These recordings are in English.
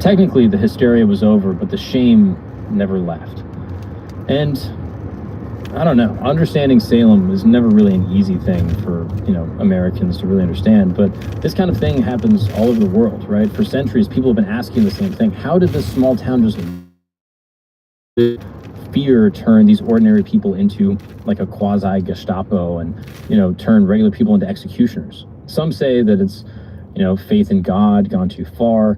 technically the hysteria was over, but the shame never left. And I don't know, understanding Salem is never really an easy thing for, Americans to really understand, but this kind of thing happens all over the world, right? For centuries, people have been asking the same thing. How did this small town just fear turn these ordinary people into like a quasi Gestapo and, turn regular people into executioners? Some say that it's, faith in God gone too far.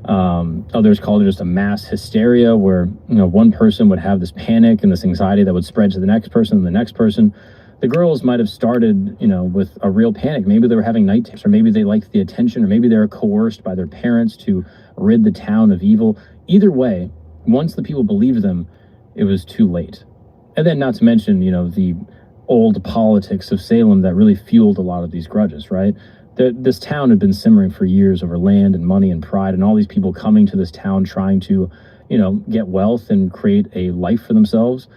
Others called it just a mass hysteria where, one person would have this panic and this anxiety that would spread to the next person and the next person. The girls might have started, with a real panic. Maybe they were having night terrors, or maybe they liked the attention, or maybe they were coerced by their parents to rid the town of evil. Either way, once the people believed them, it was too late. And then not to mention, the old politics of Salem that really fueled a lot of these grudges, right? This town had been simmering for years over land and money and pride, and all these people coming to this town trying to, get wealth and create a life for themselves.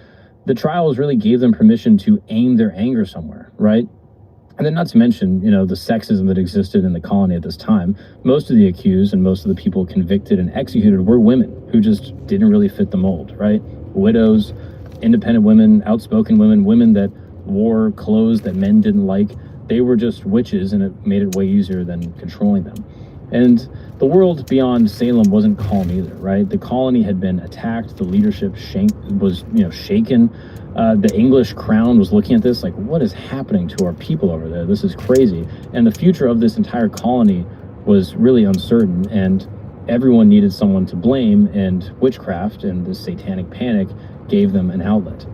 The trials really gave them permission to aim their anger somewhere, right? And then not to mention, the sexism that existed in the colony at this time. Most of the accused and most of the people convicted and executed were women who just didn't really fit the mold, right? Widows, independent women, outspoken women, women that wore clothes that men didn't like. They were just witches, and it made it way easier than controlling them. And the world beyond Salem wasn't calm either, right? The colony had been attacked. The leadership was shaken. The English crown was looking at this like, what is happening to our people over there? This is crazy. And the future of this entire colony was really uncertain, and everyone needed someone to blame, and witchcraft and this satanic panic gave them an outlet.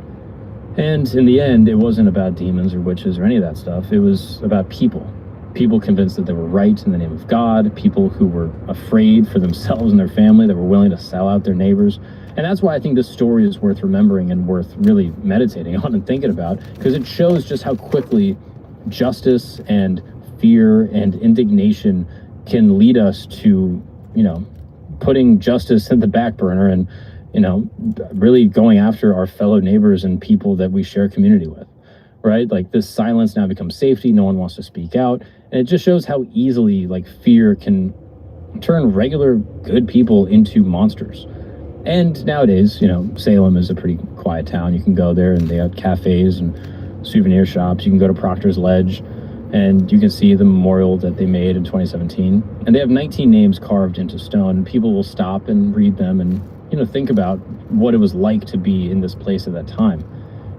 And in the end, it wasn't about demons or witches or any of that stuff. It was about people. People convinced that they were right in the name of God, people who were afraid for themselves and their family, that were willing to sell out their neighbors. And that's why I think this story is worth remembering and worth really meditating on and thinking about, because it shows just how quickly justice and fear and indignation can lead us to, putting justice in the back burner and, really going after our fellow neighbors and people that we share community with, right? Like, this silence now becomes safety. No one wants to speak out. And it just shows how easily, fear can turn regular good people into monsters. And nowadays, Salem is a pretty quiet town. You can go there and they have cafes and souvenir shops. You can go to Proctor's Ledge and you can see the memorial that they made in 2017. And they have 19 names carved into stone. And people will stop and read them and, think about what it was like to be in this place at that time.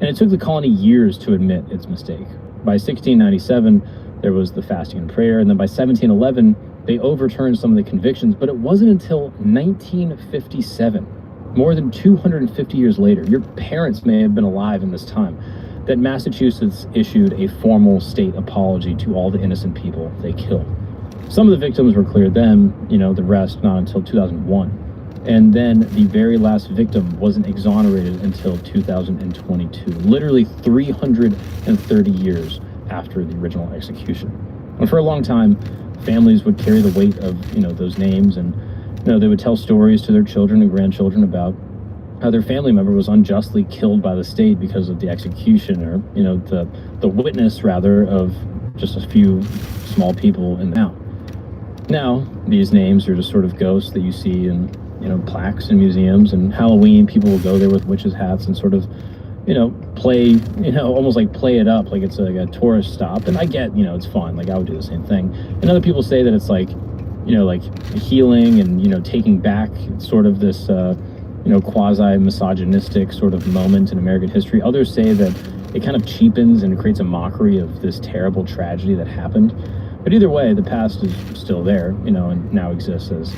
And it took the colony years to admit its mistake. By 1697, there was the fasting and prayer. And then by 1711, they overturned some of the convictions. But it wasn't until 1957, more than 250 years later, your parents may have been alive in this time, that Massachusetts issued a formal state apology to all the innocent people they killed. Some of the victims were cleared then, the rest not until 2001. And then the very last victim wasn't exonerated until 2022, literally 330 years after the original execution. And for a long time, families would carry the weight of, those names, and, they would tell stories to their children and grandchildren about how their family member was unjustly killed by the state because of the execution, or, the witness, rather, of just a few small people in the town. Now, these names are just sort of ghosts that you see in, plaques in museums, and Halloween, people will go there with witches' hats and sort of, play, almost like play it up like it's a tourist stop. And I get, it's fun. Like, I would do the same thing. And other people say that it's like, healing and, taking back sort of this, quasi-misogynistic sort of moment in American history. Others say that it kind of cheapens and it creates a mockery of this terrible tragedy that happened. But either way, the past is still there, and now exists as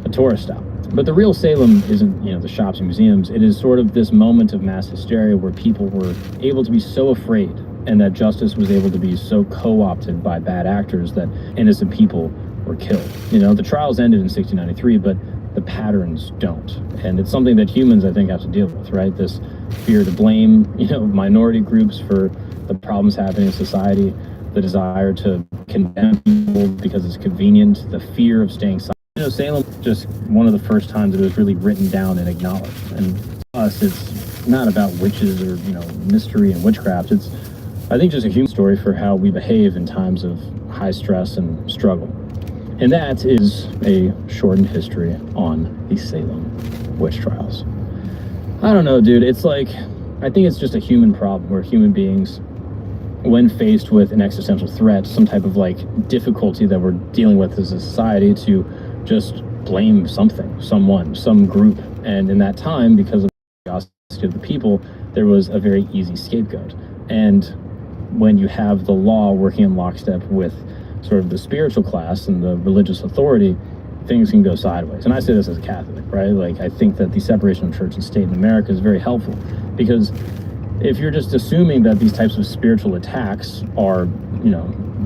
a tourist stop. But the real Salem isn't, the shops and museums. It is sort of this moment of mass hysteria where people were able to be so afraid, and that justice was able to be so co-opted by bad actors that innocent people were killed. The trials ended in 1693, but the patterns don't. And it's something that humans, I think, have to deal with, right? This fear to blame, minority groups for the problems happening in society, the desire to condemn people because it's convenient, the fear of staying silent. Salem, just one of the first times that it was really written down and acknowledged. And to us, it's not about witches or, mystery and witchcraft. It's, I think, just a human story for how we behave in times of high stress and struggle. And that is a shortened history on the Salem witch trials. I don't know, dude. It's like, I think it's just a human problem where human beings, when faced with an existential threat, some type of like difficulty that we're dealing with as a society, to just blame something, someone, some group. And in that time, because of the curiosity of the people, there was a very easy scapegoat. And when you have the law working in lockstep with sort of the spiritual class and the religious authority, things can go sideways. And I say this as a Catholic, right? Like, I think that the separation of church and state in America is very helpful, because if you're just assuming that these types of spiritual attacks are,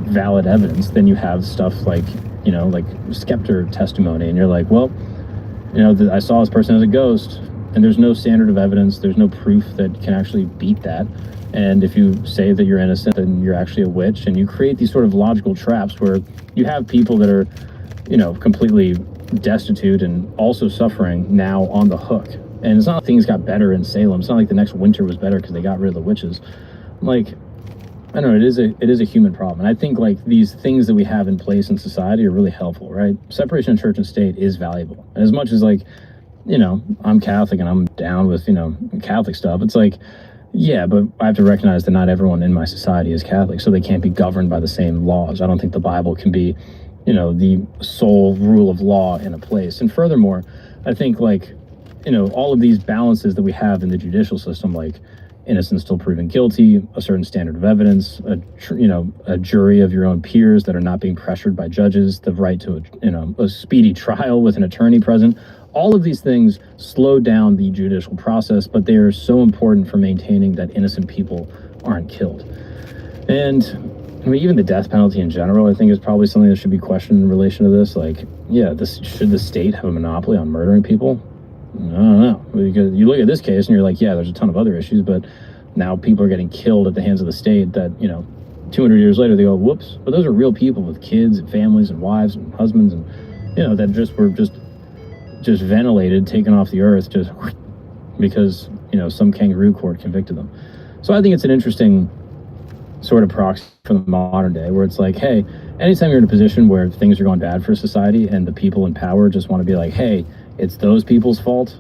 valid evidence, then you have stuff like, like Scepter testimony, and you're like, well, I saw this person as a ghost, and there's no standard of evidence, there's no proof that can actually beat that. And if you say that you're innocent, then you're actually a witch, and you create these sort of logical traps where you have people that are, completely destitute and also suffering now on the hook. And it's not like things got better in Salem. It's not like the next winter was better because they got rid of the witches. Like, I don't know, it is a human problem. And I think like these things that we have in place in society are really helpful, right? Separation of church and state is valuable. And as much as like, I'm Catholic and I'm down with, Catholic stuff, it's like, yeah, but I have to recognize that not everyone in my society is Catholic, so they can't be governed by the same laws. I don't think the Bible can be, the sole rule of law in a place. And furthermore, I think like, all of these balances that we have in the judicial system, like innocent still proven guilty, a certain standard of evidence, a jury of your own peers that are not being pressured by judges, the right to a speedy trial with an attorney present. All of these things slow down the judicial process, but they are so important for maintaining that innocent people aren't killed. And I mean, even the death penalty in general, I think, is probably something that should be questioned in relation to this. Like, yeah, should the state have a monopoly on murdering people? I don't know. Because you look at this case and you're like, yeah, there's a ton of other issues, but now people are getting killed at the hands of the state that, 200 years later, they go, whoops. But those are real people with kids and families and wives and husbands and, that were just ventilated, taken off the earth, just because, some kangaroo court convicted them. So I think it's an interesting sort of proxy for the modern day, where it's like, hey, anytime you're in a position where things are going bad for society and the people in power just want to be like, hey, it's those people's fault,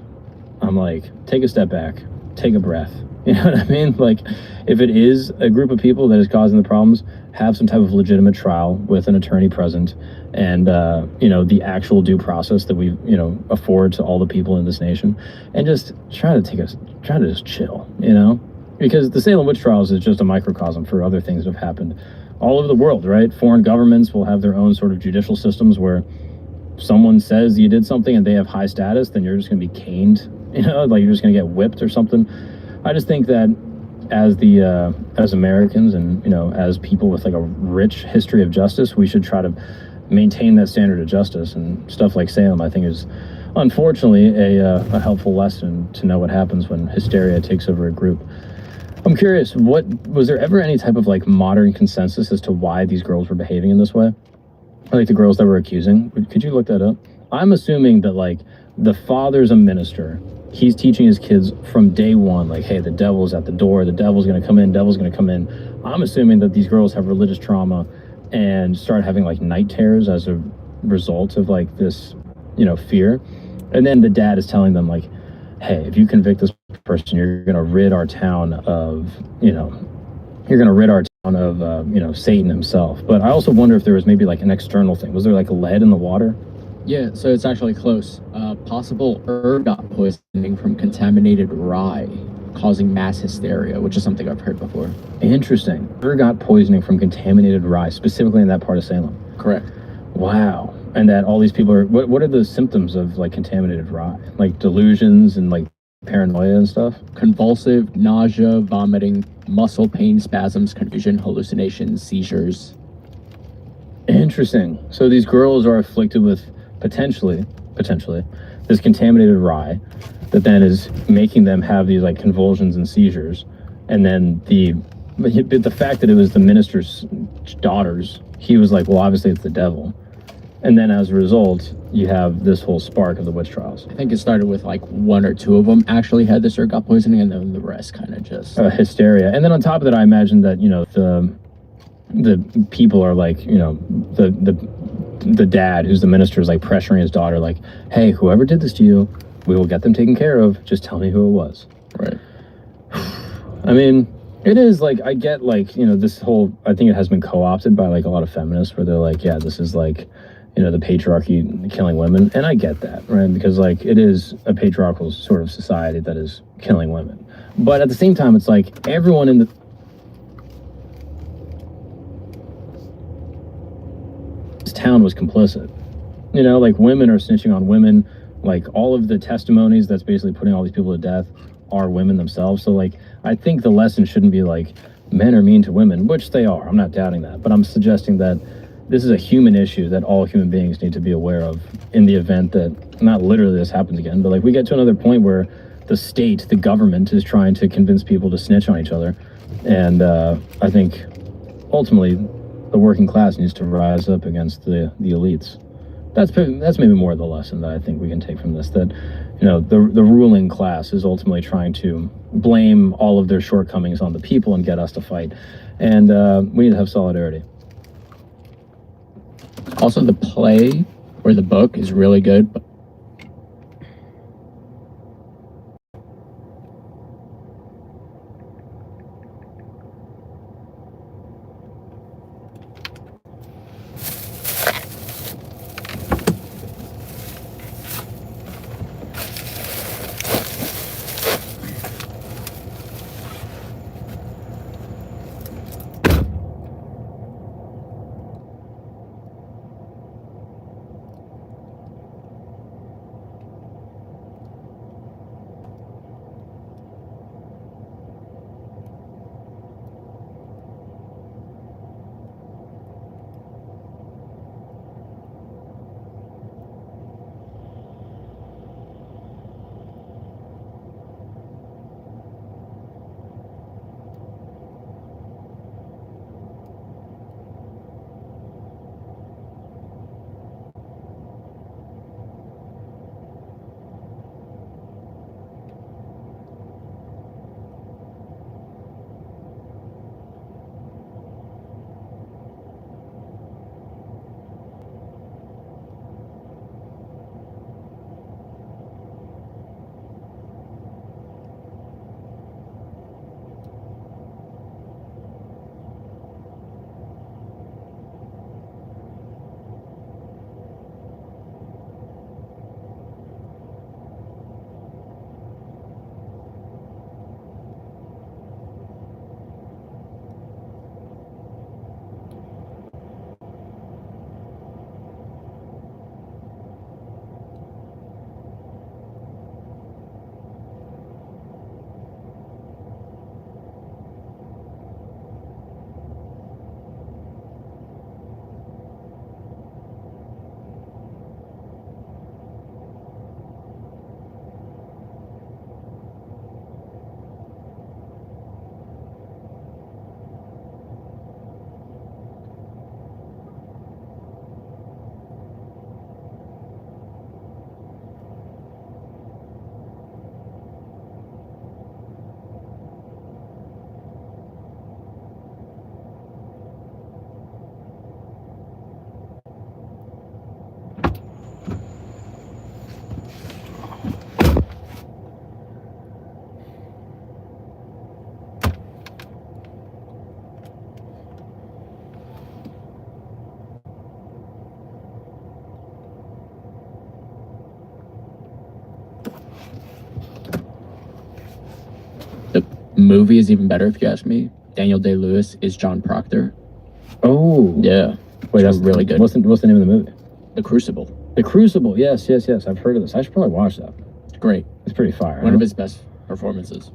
I'm like, take a step back, take a breath. You know what I mean? Like, if it is a group of people that is causing the problems, have some type of legitimate trial with an attorney present, and the actual due process that we afford to all the people in this nation, and just try to just chill, because the Salem witch trials is just a microcosm for other things that have happened all over the world, right? Foreign governments will have their own sort of judicial systems where someone says you did something and they have high status, then you're just going to be caned, like you're just going to get whipped or something. I just think that as Americans and, as people with like a rich history of justice, we should try to maintain that standard of justice. And stuff like Salem, I think, is unfortunately a helpful lesson to know what happens when hysteria takes over a group. I'm curious, was there ever any type of like modern consensus as to why these girls were behaving in this way? Like the girls that were accusing? Could you look that up? I'm assuming that like the father's a minister. He's teaching his kids from day one, like, hey, the devil's at the door, the devil's going to come in, devil's going to come in. I'm assuming that these girls have religious trauma and start having like night terrors as a result of like this, fear. And then the dad is telling them like, hey, if you convict this person, you're going to rid our town of, Satan himself. But I also wonder if there was maybe like an external thing. Was there like lead in the water? Yeah, so it's actually close. Possible ergot poisoning from contaminated rye causing mass hysteria, which is something I've heard before. Interesting. Ergot poisoning from contaminated rye, specifically in that part of Salem. Correct. Wow. And that all these people are, what are the symptoms of like contaminated rye? Like delusions and like paranoia and stuff? Convulsive, nausea, vomiting, muscle pain, spasms, confusion, hallucinations, seizures. Interesting. So these girls are afflicted with potentially this contaminated rye that then is making them have these like convulsions and seizures. And then the fact that it was the minister's daughters, he was like, well, obviously it's the devil. And then as a result, you have this whole spark of the witch trials. I think it started with like one or two of them actually had this ergot poisoning, and then the rest kind of just hysteria. And then on top of that, I imagine that the people are like, the the dad who's the minister is like pressuring his daughter, like, hey, whoever did this to you, we will get them taken care of. Just tell me who it was. Right. I mean, it is like, I get like, you know, this whole, I think it has been co-opted by like a lot of feminists where they're like, yeah, this is like, you know, the patriarchy killing women. And I get that, right? Because like it is a patriarchal sort of society that is killing women. But at the same time, it's like everyone in this town was complicit. You know, like women are snitching on women. Like all of the testimonies that's basically putting all these people to death are women themselves. So like, I think the lesson shouldn't be like men are mean to women, which they are. I'm not doubting that. But I'm suggesting that this is a human issue that all human beings need to be aware of in the event that, not literally this happens again, but like we get to another point where the state, the government is trying to convince people to snitch on each other. And I think ultimately the working class needs to rise up against the elites. That's maybe more the lesson that I think we can take from this, that, you know, the ruling class is ultimately trying to blame all of their shortcomings on the people and get us to fight. And we need to have solidarity. Also, the play or the book is really good. The movie is even better, if you ask me. Daniel Day-Lewis is John Proctor. Oh. Yeah. Wait, that's that's really good. What's the name of the movie? The Crucible. The Crucible. Yes. I've heard of this. I should probably watch that. It's great. It's pretty fire. One of his best performances.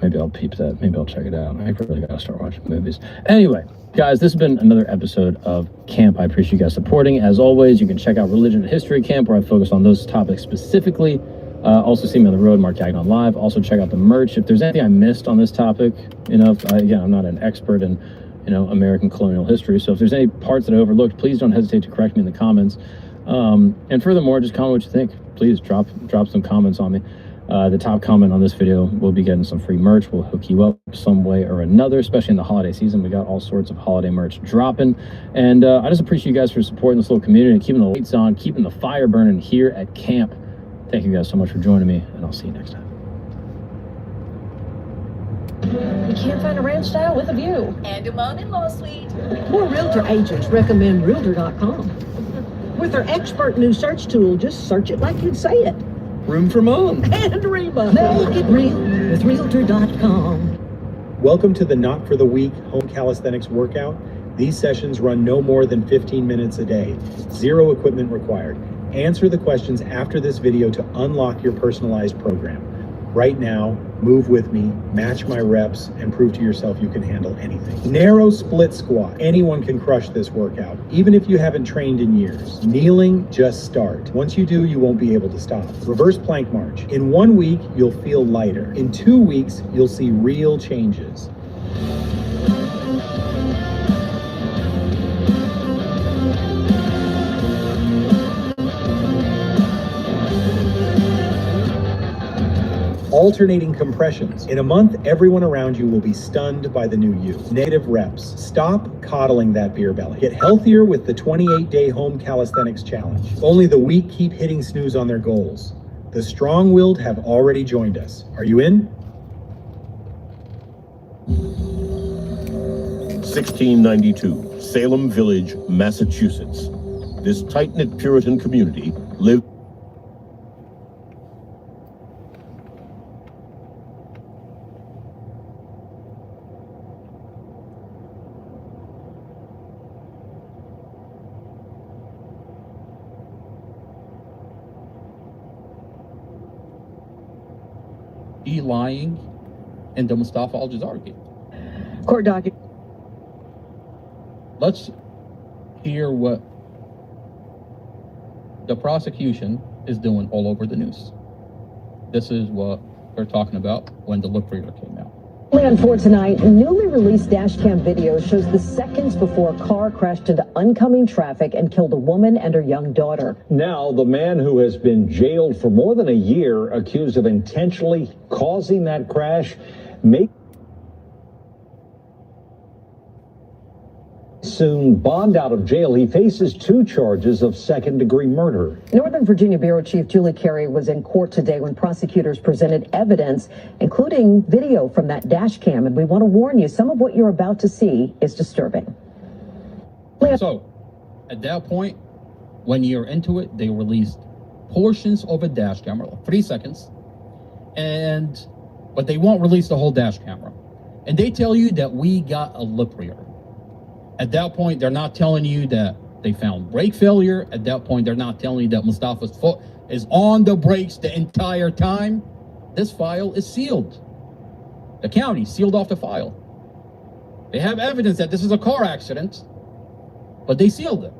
Maybe I'll peep that. Maybe I'll check it out. I really gotta start watching movies. Anyway, guys, this has been another episode of Camp. I appreciate you guys supporting. As always, you can check out Religion and History Camp, where I focus on those topics specifically. Also see me on the road, Mark Gagnon Live. Also check out the merch. If there's anything I missed on this topic, you know, again, I'm not an expert in, you know, American colonial history. So if there's any parts that I overlooked, please don't hesitate to correct me in the comments. And furthermore, just comment what you think. Please drop some comments on me. The top comment on this video will be getting some free merch. We'll hook you up some way or another, especially in the holiday season. We got all sorts of holiday merch dropping. And I just appreciate you guys for supporting this little community and keeping the lights on, keeping the fire burning here at camp. Thank you guys so much for joining me, and I'll see you next time. You can't find a ranch style with a view. And a mom-in-law suite. More realtor agents recommend realtor.com. With their expert new search tool, just search it like you'd say it. Room for mom. And Reba. Make it real with realtor.com. Welcome to the Not for the Weak Home Calisthenics Workout. These sessions run no more than 15 minutes a day. Zero equipment required. Answer the questions after this video to unlock your personalized program. Right now, move with me, match my reps, and prove to yourself you can handle anything. Narrow split squat. Anyone can crush this workout, even if you haven't trained in years. Kneeling, just start. Once you do, you won't be able to stop. Reverse plank march. In 1 week, you'll feel lighter. In 2 weeks, you'll see real changes. Alternating compressions. In a month, everyone around you will be stunned by the new you. Negative reps. Stop coddling that beer belly. Get healthier with the 28-day Home Calisthenics Challenge. Only the weak keep hitting snooze on their goals. The strong-willed have already joined us. Are you in? 1692, Salem Village, Massachusetts. This tight-knit Puritan community lived lying in the Mustafa Al-Jazari case. Court docket. Let's hear what the prosecution is doing all over the news. This is what they're talking about when the lip reader came out. Plan for tonight, newly released dash cam video shows the seconds before a car crashed into oncoming traffic and killed a woman and her young daughter. Now, the man who has been jailed for more than a year, accused of intentionally causing that crash, may soon bond out of jail. He faces 2 charges of second-degree murder. Northern Virginia Bureau Chief Julie Carey was in court today when prosecutors presented evidence, including video from that dash cam. And we want to warn you, some of what you're about to see is disturbing. So, at that point, when you're into it, they released portions of a dash camera, 3 seconds, but they won't release the whole dash camera. And they tell you that we got a lip reader. At that point, they're not telling you that they found brake failure. At that point, they're not telling you that Mustafa's foot is on the brakes the entire time. This file is sealed. The county sealed off the file. They have evidence that this is a car accident, but they sealed it.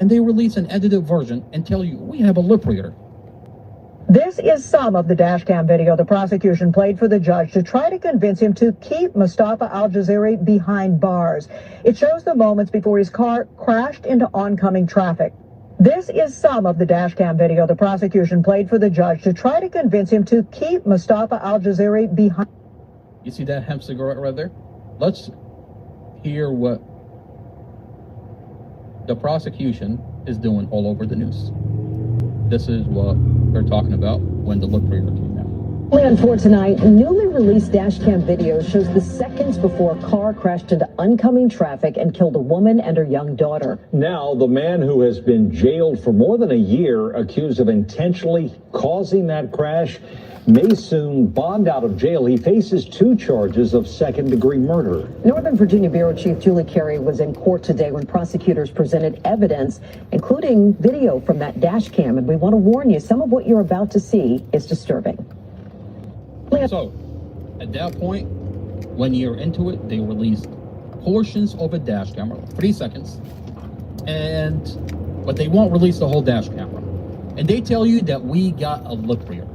And they release an edited version and tell you, we have a lip reader. This is some of the dash cam video the prosecution played for the judge to try to convince him to keep Mustafa Al-Jazari behind bars. It shows the moments before his car crashed into oncoming traffic. This is some of the dash cam video the prosecution played for the judge to try to convince him to keep Mustafa Al-Jazari behind. You see that hemp cigarette right there? Let's hear what the prosecution is doing all over the news. This is what they're talking about when the lip reader came out. Plan for tonight, newly released dash cam video shows the seconds before a car crashed into oncoming traffic and killed a woman and her young daughter. Now, the man who has been jailed for more than a year, accused of intentionally causing that crash, may soon bond out of jail. He faces 2 charges of second-degree murder. Northern Virginia Bureau Chief Julie Carey was in court today when prosecutors presented evidence, including video from that dash cam. And we want to warn you, some of what you're about to see is disturbing. So, at that point, when you're into it, they released portions of a dash camera, 3 seconds, but they won't release the whole dash camera. And they tell you that we got a lip reader.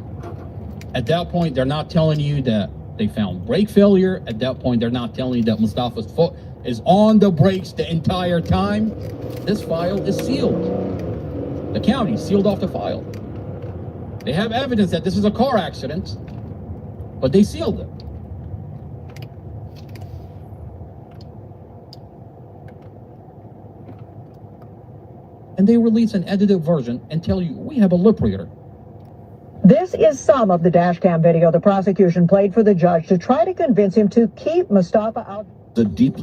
At that point, they're not telling you that they found brake failure. At that point, they're not telling you that Mustafa's foot is on the brakes the entire time, this file is sealed. The county sealed off the file. They have evidence that this is a car accident, but they sealed it. And they release an edited version and tell you, we have a lip reader. This is some of the dashcam video the prosecution played for the judge to try to convince him to keep Mustafa out. The deep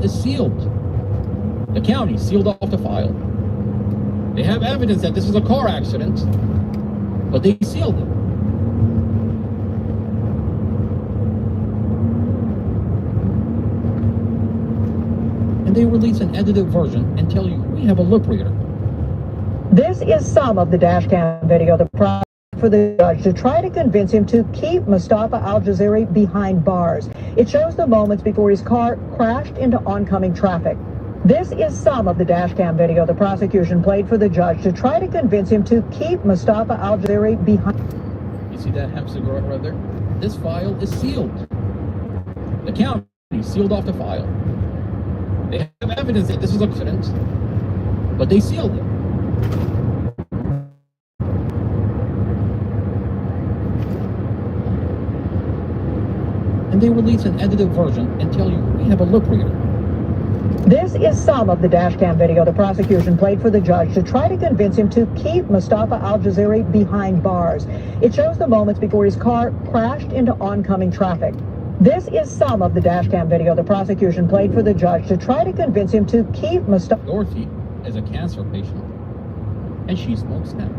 is sealed. The county sealed off the file. They have evidence that this is a car accident, but they sealed it. And they release an edited version and tell you, we have a lip reader. This is some of the dashcam video the prosecution for the judge to try to convince him to keep Mustafa Al-Jaziri behind bars. It shows the moments before his car crashed into oncoming traffic. This is some of the dashcam video the prosecution played for the judge to try to convince him to keep Mustafa Al-Jaziri behind. You see that hemp cigarette right there? This file is sealed. The county sealed off the file. They have evidence that this is an accident, but they sealed it. And they release an edited version and tell you, we have a lip reader. This is some of the dashcam video the prosecution played for the judge to try to convince him to keep Mustafa Al-Jaziri behind bars. It shows the moments before his car crashed into oncoming traffic. This is some of the dashcam video the prosecution played for the judge to try to convince him to keep Mustafa. Dorothy is a cancer patient, and she smokes hemp.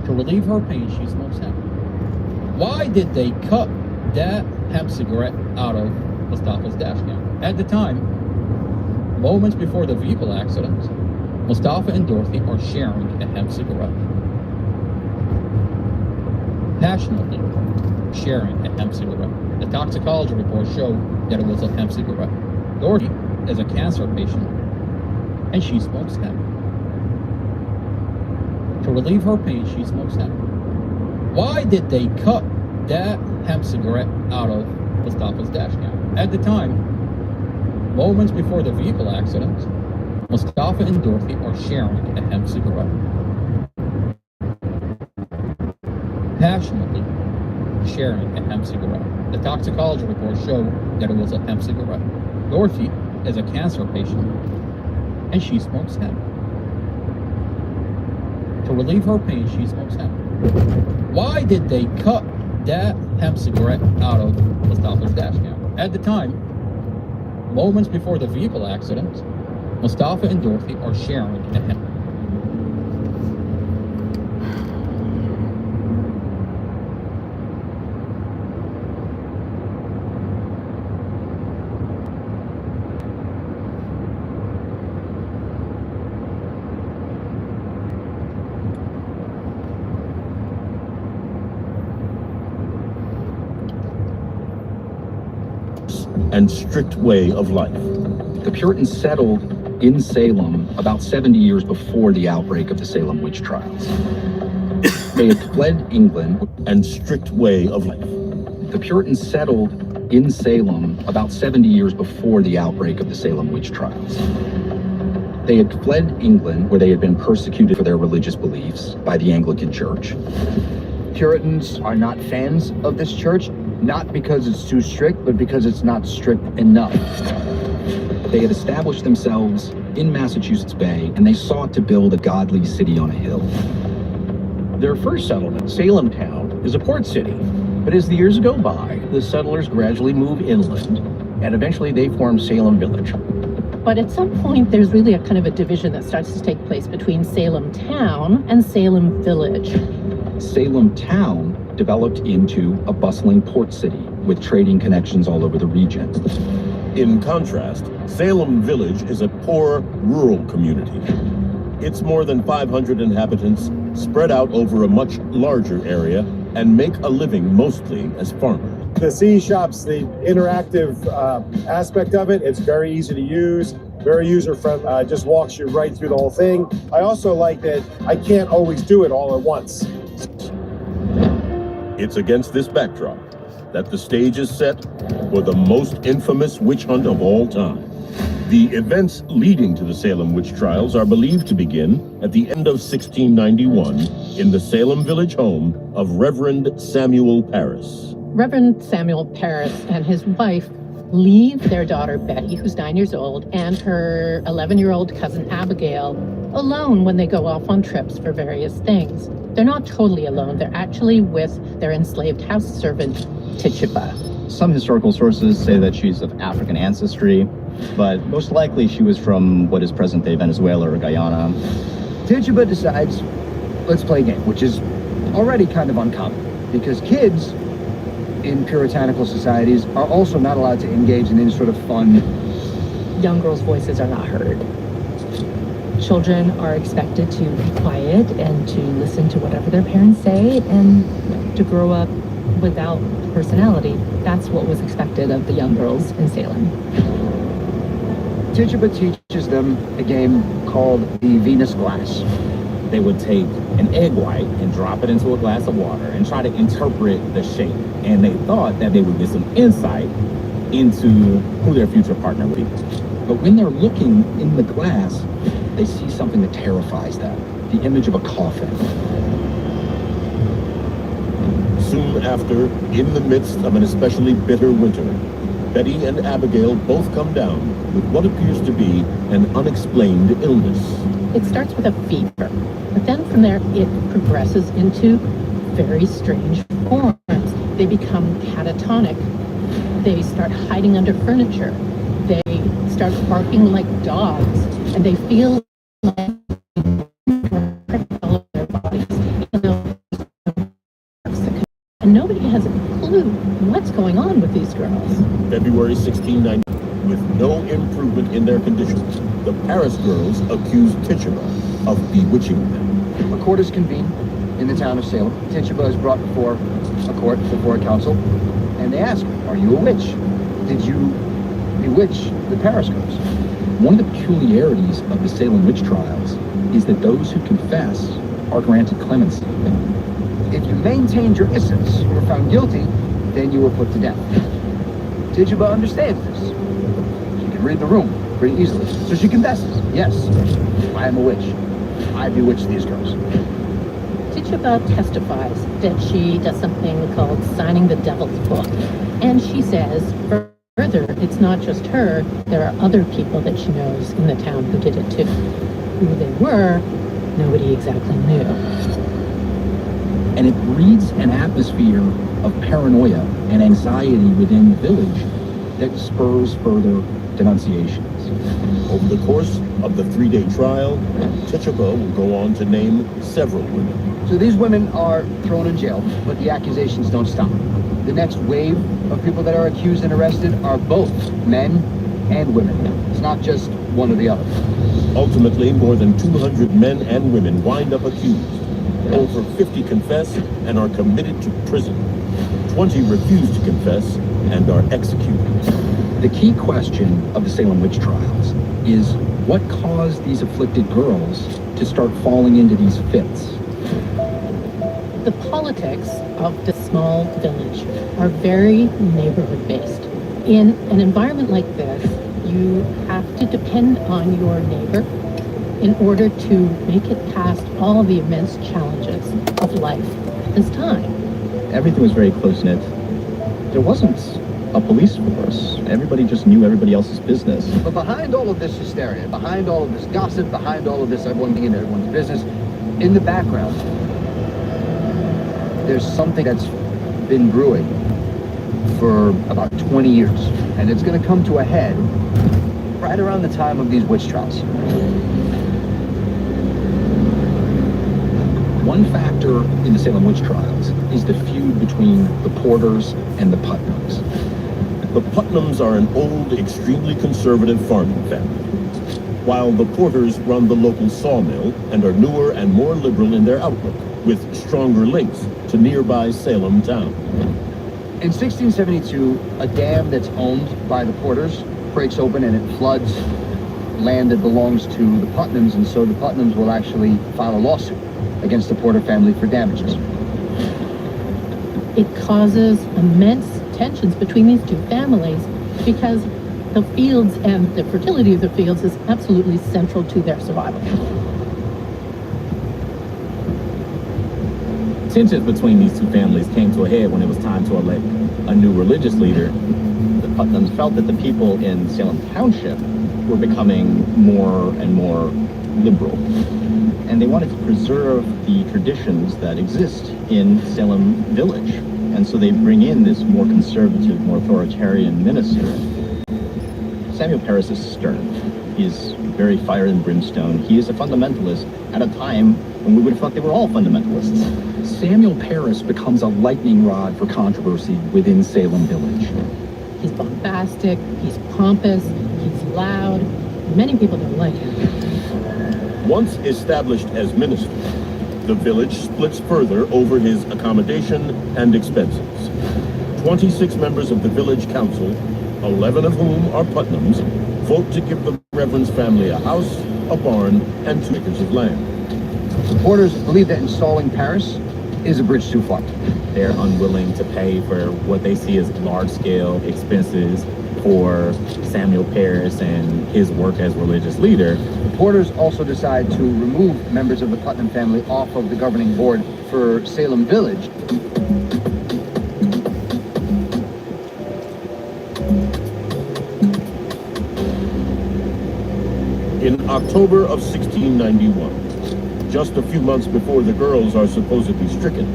To relieve her pain, she smokes hemp. Why did they cut that hemp cigarette out of Mustafa's dash cam? At the time, moments before the vehicle accident, Mustafa and Dorothy are sharing a hemp cigarette. Passionately sharing a hemp cigarette. The toxicology report showed that it was a hemp cigarette. Dorothy is a cancer patient, and she smokes hemp. To relieve her pain, she smokes hemp. Why did they cut that hemp cigarette out of Mustafa's dash cam? At the time, moments before the vehicle accident, Mustafa and Dorothy are sharing a hemp cigarette. Passionately sharing a hemp cigarette. The toxicology report showed that it was a hemp cigarette. Dorothy is a cancer patient, and she smokes hemp. To relieve her pain, she smokes hemp. Why did they cut that hemp cigarette out of Mustafa's dash cam? At the time, moments before the vehicle accident, Mustafa and Dorothy are sharing a hemp. and strict way of life. The Puritans settled in Salem about 70 years before the outbreak of the Salem witch trials. They had fled England. And strict way of life. The Puritans settled in Salem about 70 years before the outbreak of the Salem witch trials. They had fled England, where they had been persecuted for their religious beliefs by the Anglican Church. Puritans are not fans of this church, not because it's too strict, but because it's not strict enough. They had established themselves in Massachusetts Bay, and they sought to build a godly city on a hill. Their first settlement, Salem Town, is a port city, but as the years go by, the settlers gradually move inland, and eventually they form Salem Village. But at some point, there's really a kind of a division that starts to take place between Salem town and Salem village. Salem town developed into a bustling port city with trading connections all over the region. In contrast, Salem Village is a poor, rural community. It's more than 500 inhabitants spread out over a much larger area and make a living mostly as farmers. The CE Shops, the interactive aspect of it, it's very easy to use, very user-friendly, just walks you right through the whole thing. I also like that I can't always do it all at once. It's against this backdrop that the stage is set for the most infamous witch hunt of all time. The events leading to the Salem witch trials are believed to begin at the end of 1691 in the Salem village home of Reverend Samuel Parris. Reverend Samuel Parris and his wife leave their daughter Betty, who's 9 years old, and her 11-year-old cousin Abigail alone when they go off on trips for various things. They're not totally alone. They're actually with their enslaved house servant, Tituba. Some historical sources say that she's of African ancestry, but most likely she was from what is present-day Venezuela or Guyana. Tituba decides, let's play a game, which is already kind of uncommon, because kids in puritanical societies are also not allowed to engage in any sort of fun. Young girls' voices are not heard. Children are expected to be quiet and to listen to whatever their parents say and to grow up without personality. That's what was expected of the young girls in Salem. Tituba teaches them a game called the Venus glass. They would take an egg white and drop it into a glass of water and try to interpret the shape. And they thought that they would get some insight into who their future partner would be. But when they're looking in the glass, they see something that terrifies them, the image of a coffin. Soon after, in the midst of an especially bitter winter, Betty and Abigail both come down with what appears to be an unexplained illness. It starts with a fever, but then from there it progresses into very strange forms. They become catatonic. They start hiding under furniture. They start barking like dogs, and they feel like all of their bodies. And nobody has a clue what's going on with these girls. February 1690, with no improvement in their condition, the Parris girls accuse Tituba of bewitching them. A court is convened in the town of Salem. Tituba is brought before a court, before a council, and they ask, are you a witch? Did you bewitch the Parris girls? One of the peculiarities of the Salem witch trials is that those who confess are granted clemency. If you maintained your innocence, you were found guilty, then you were put to death. Tituba understands this. She can read the room pretty easily. So she confesses, yes, I am a witch. I bewitched these girls. Tituba testifies that she does something called signing the devil's book. And she says, further, it's not just her, there are other people that she knows in the town who did it too. Who they were, nobody exactly knew. And it breeds an atmosphere of paranoia and anxiety within the village that spurs further denunciations. Over the course of the 3-day trial, Tituba will go on to name several women. So these women are thrown in jail, but the accusations don't stop. The next wave of people that are accused and arrested are both men and women. It's not just one or the other. Ultimately, more than 200 men and women wind up accused. Over 50 confess and are committed to prison. 20 refuse to confess and are executed. The key question of the Salem witch trials is what caused these afflicted girls to start falling into these fits? The politics of the small village are very neighborhood-based. In an environment like this, you have to depend on your neighbor in order to make it past all the immense challenges of life at this time. Everything was very close-knit. There wasn't a police force. Everybody just knew everybody else's business. But behind all of this hysteria, behind all of this gossip, behind all of this everyone being in everyone's business, in the background, there's something that's been brewing for about 20 years. And it's going to come to a head right around the time of these witch trials. One factor in the Salem witch trials is the feud between the Porters and the Putnams. The Putnams are an old, extremely conservative farming family, while the Porters run the local sawmill and are newer and more liberal in their outlook, with stronger links to nearby Salem town. In 1672, a dam that's owned by the Porters breaks open and it floods land that belongs to the Putnams, and so the Putnams will actually file a lawsuit against the Porter family for damages. It causes immense tensions between these two families because the fields and the fertility of the fields is absolutely central to their survival. Tensions between these two families came to a head when it was time to elect a new religious leader. The Putnams felt that the people in Salem Township were becoming more and more liberal, and they wanted to preserve the traditions that exist in Salem Village. And so they bring in this more conservative, more authoritarian minister. Samuel Parris is stern. He's very fire and brimstone. He is a fundamentalist at a time when we would have thought they were all fundamentalists. Samuel Parris becomes a lightning rod for controversy within Salem Village. He's bombastic, he's pompous, he's loud. Many people don't like him. Once established as minister, the village splits further over his accommodation and expenses. 26 members of the village council, 11 of whom are Putnams, vote to give the Reverend's family a house, a barn, and 2 acres of land. The Porters believe that installing Parris is a bridge too far. They're unwilling to pay for what they see as large-scale expenses for Samuel Parris and his work as religious leader. The Porters also decide to remove members of the Putnam family off of the governing board for Salem Village. In October of 1691, just a few months before the girls are supposedly stricken,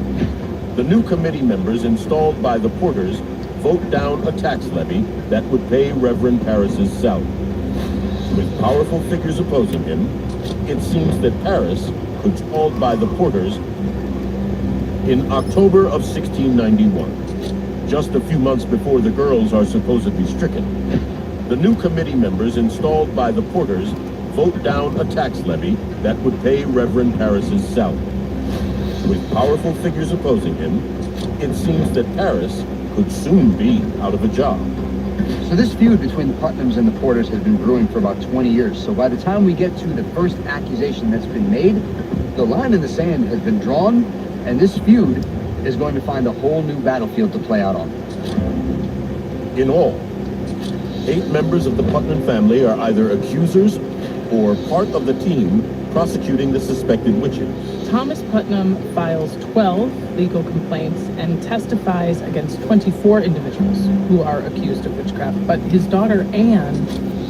the new committee members installed by the Porters vote down a tax levy that would pay Reverend Parris's salary. With powerful figures opposing him, it seems that Parris, controlled by the Porters, in October of 1691, just a few months before the girls are supposedly stricken, the new committee members installed by the Porters vote down a tax levy that would pay Reverend Parris's salary. With powerful figures opposing him, it seems that Parris could soon be out of a job. So this feud between the Putnams and the Porters has been brewing for about 20 years. So by the time we get to the first accusation that's been made, the line in the sand has been drawn, and this feud is going to find a whole new battlefield to play out on. In all, 8 members of the Putnam family are either accusers or part of the team prosecuting the suspected witches. Thomas Putnam files 12 legal complaints and testifies against 24 individuals who are accused of witchcraft, but his daughter Anne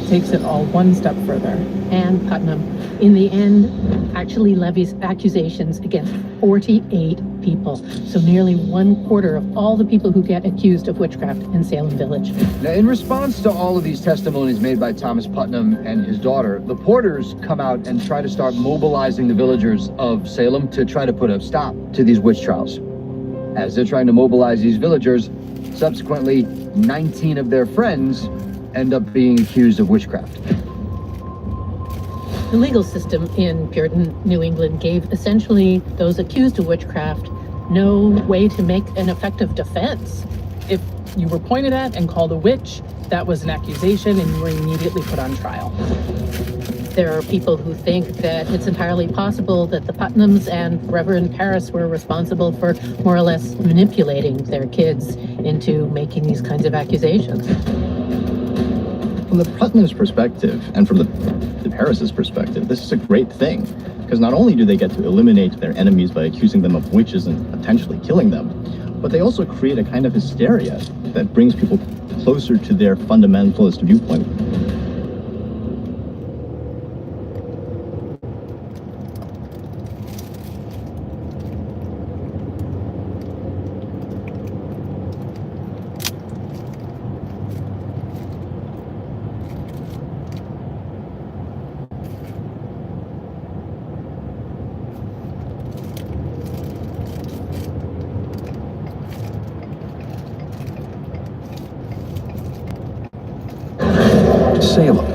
takes it all one step further. Anne Putnam, in the end, actually levies accusations against 48 people, so nearly 1/4 of all the people who get accused of witchcraft in Salem Village. Now, in response to all of these testimonies made by Thomas Putnam and his daughter, the Porters come out and try to start mobilizing the villagers of Salem to try to put a stop to these witch trials. As they're trying to mobilize these villagers, subsequently, 19 of their friends end up being accused of witchcraft. The legal system in Puritan New England gave essentially those accused of witchcraft no way to make an effective defense. If you were pointed at and called a witch, that was an accusation and you were immediately put on trial. There are people who think that it's entirely possible that the Putnams and Reverend Parris were responsible for more or less manipulating their kids into making these kinds of accusations. From the Putnam's perspective and from the Parris's perspective, this is a great thing, because not only do they get to eliminate their enemies by accusing them of witches and potentially killing them, but they also create a kind of hysteria that brings people closer to their fundamentalist viewpoint. Salem,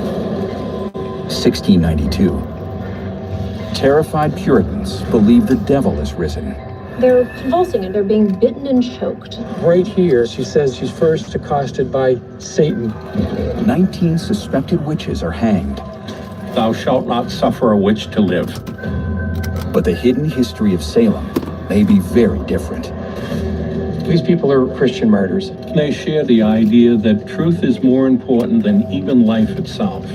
1692. Terrified Puritans believe the devil has risen. They're convulsing and they're being bitten and choked. Right here, she says she's first accosted by Satan. 19 suspected witches are hanged. Thou shalt not suffer a witch to live. But the hidden history of Salem may be very different. These people are Christian martyrs. They share the idea that truth is more important than even life itself.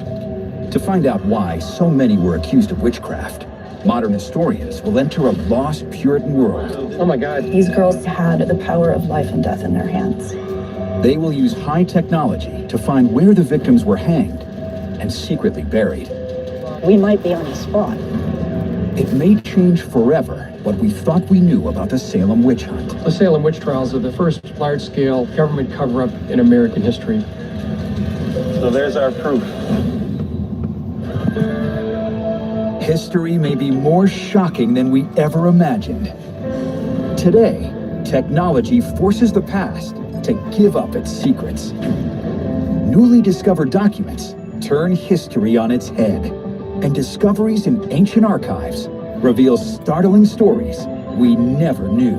To find out why so many were accused of witchcraft, modern historians will enter a lost Puritan world. Oh my God. These girls had the power of life and death in their hands. They will use high technology to find where the victims were hanged and secretly buried. We might be on the spot. It may change forever what we thought we knew about the Salem witch hunt. The Salem witch trials are the first large-scale government cover-up in American history. So there's our proof. History may be more shocking than we ever imagined. Today, technology forces the past to give up its secrets. Newly discovered documents turn history on its head, and discoveries in ancient archives reveal startling stories we never knew.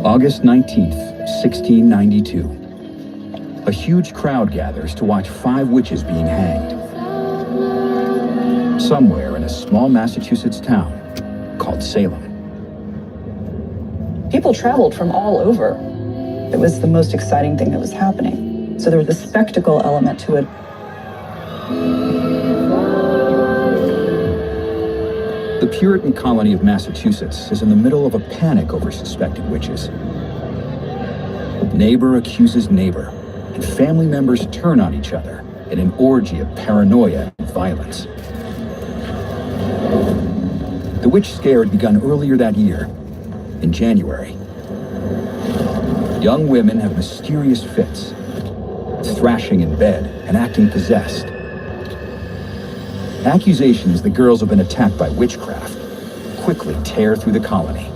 August 19th, 1692. A huge crowd gathers to watch 5 witches being hanged. Somewhere in a small Massachusetts town called Salem. People traveled from all over. It was the most exciting thing that was happening. So there was the spectacle element to it. The Puritan colony of Massachusetts is in the middle of a panic over suspected witches. Neighbor accuses neighbor, and family members turn on each other in an orgy of paranoia and violence. The witch scare had begun earlier that year, in January. Young women have mysterious fits, thrashing in bed and acting possessed. Accusations the girls have been attacked by witchcraft quickly tear through the colony.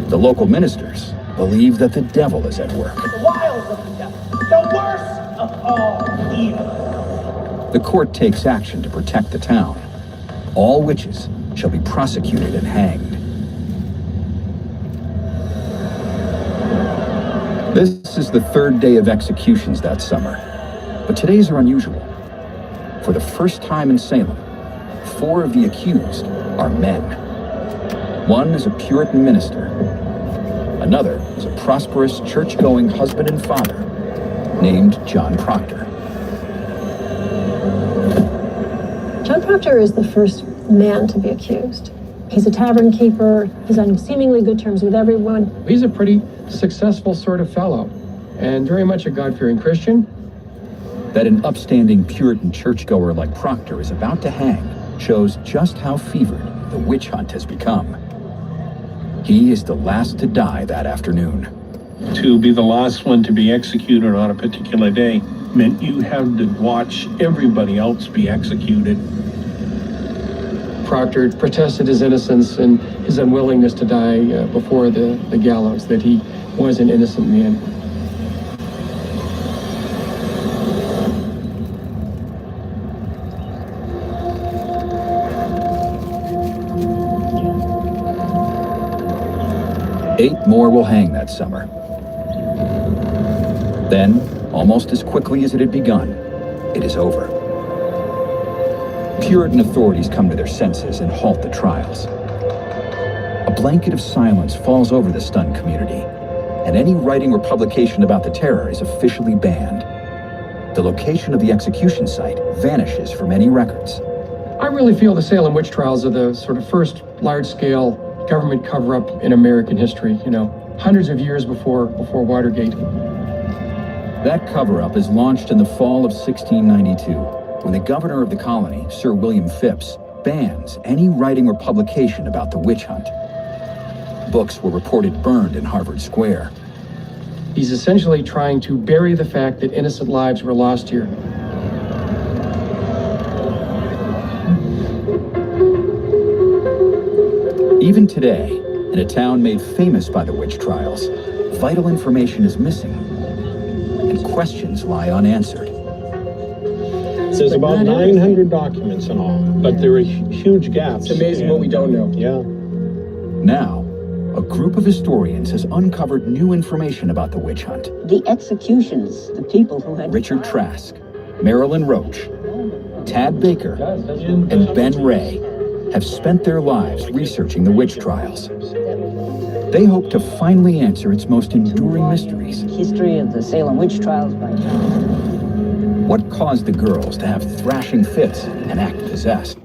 The local ministers believe that the devil is at work. The wiles of the devil, the worst of all evil. The court takes action to protect the town. All witches shall be prosecuted and hanged. This is the 3rd day of executions that summer, but today's are unusual. For the first time in Salem, 4 of the accused are men. One is a Puritan minister. Another is a prosperous, church-going husband and father named John Proctor. John Proctor is the first man to be accused. He's a tavern keeper. He's on seemingly good terms with everyone. He's a pretty successful sort of fellow, and very much a God-fearing Christian. That an upstanding Puritan churchgoer like Proctor is about to hang shows just how fevered the witch hunt has become. He is the last to die that afternoon. To be the last one to be executed on a particular day meant you had to watch everybody else be executed. Proctor protested his innocence and his unwillingness to die before the gallows, that he was an innocent man. Eight more will hang that summer. Then, almost as quickly as it had begun, it is over. Puritan authorities come to their senses and halt the trials. A blanket of silence falls over the stunned community, and any writing or publication about the terror is officially banned. The location of the execution site vanishes from any records. I really feel the Salem witch trials are the sort of first large-scale government cover-up in American history, hundreds of years before Watergate. That cover-up is launched in the fall of 1692, when the governor of the colony, Sir William Phipps, bans any writing or publication about the witch hunt. Books were reported burned in Harvard Square. He's essentially trying to bury the fact that innocent lives were lost here. Even today, in a town made famous by the witch trials, vital information is missing, and questions lie unanswered. There's about 900 documents in all, but there are huge gaps. It's amazing what we don't know. Yeah. Now, a group of historians has uncovered new information about the witch hunt. The executions, the people who had... Richard Trask, Marilyn Roach, Tad Baker, and Ben Ray have spent their lives researching the witch trials. They hope to finally answer its most enduring mysteries. History of the Salem witch trials by John. What caused the girls to have thrashing fits and act possessed?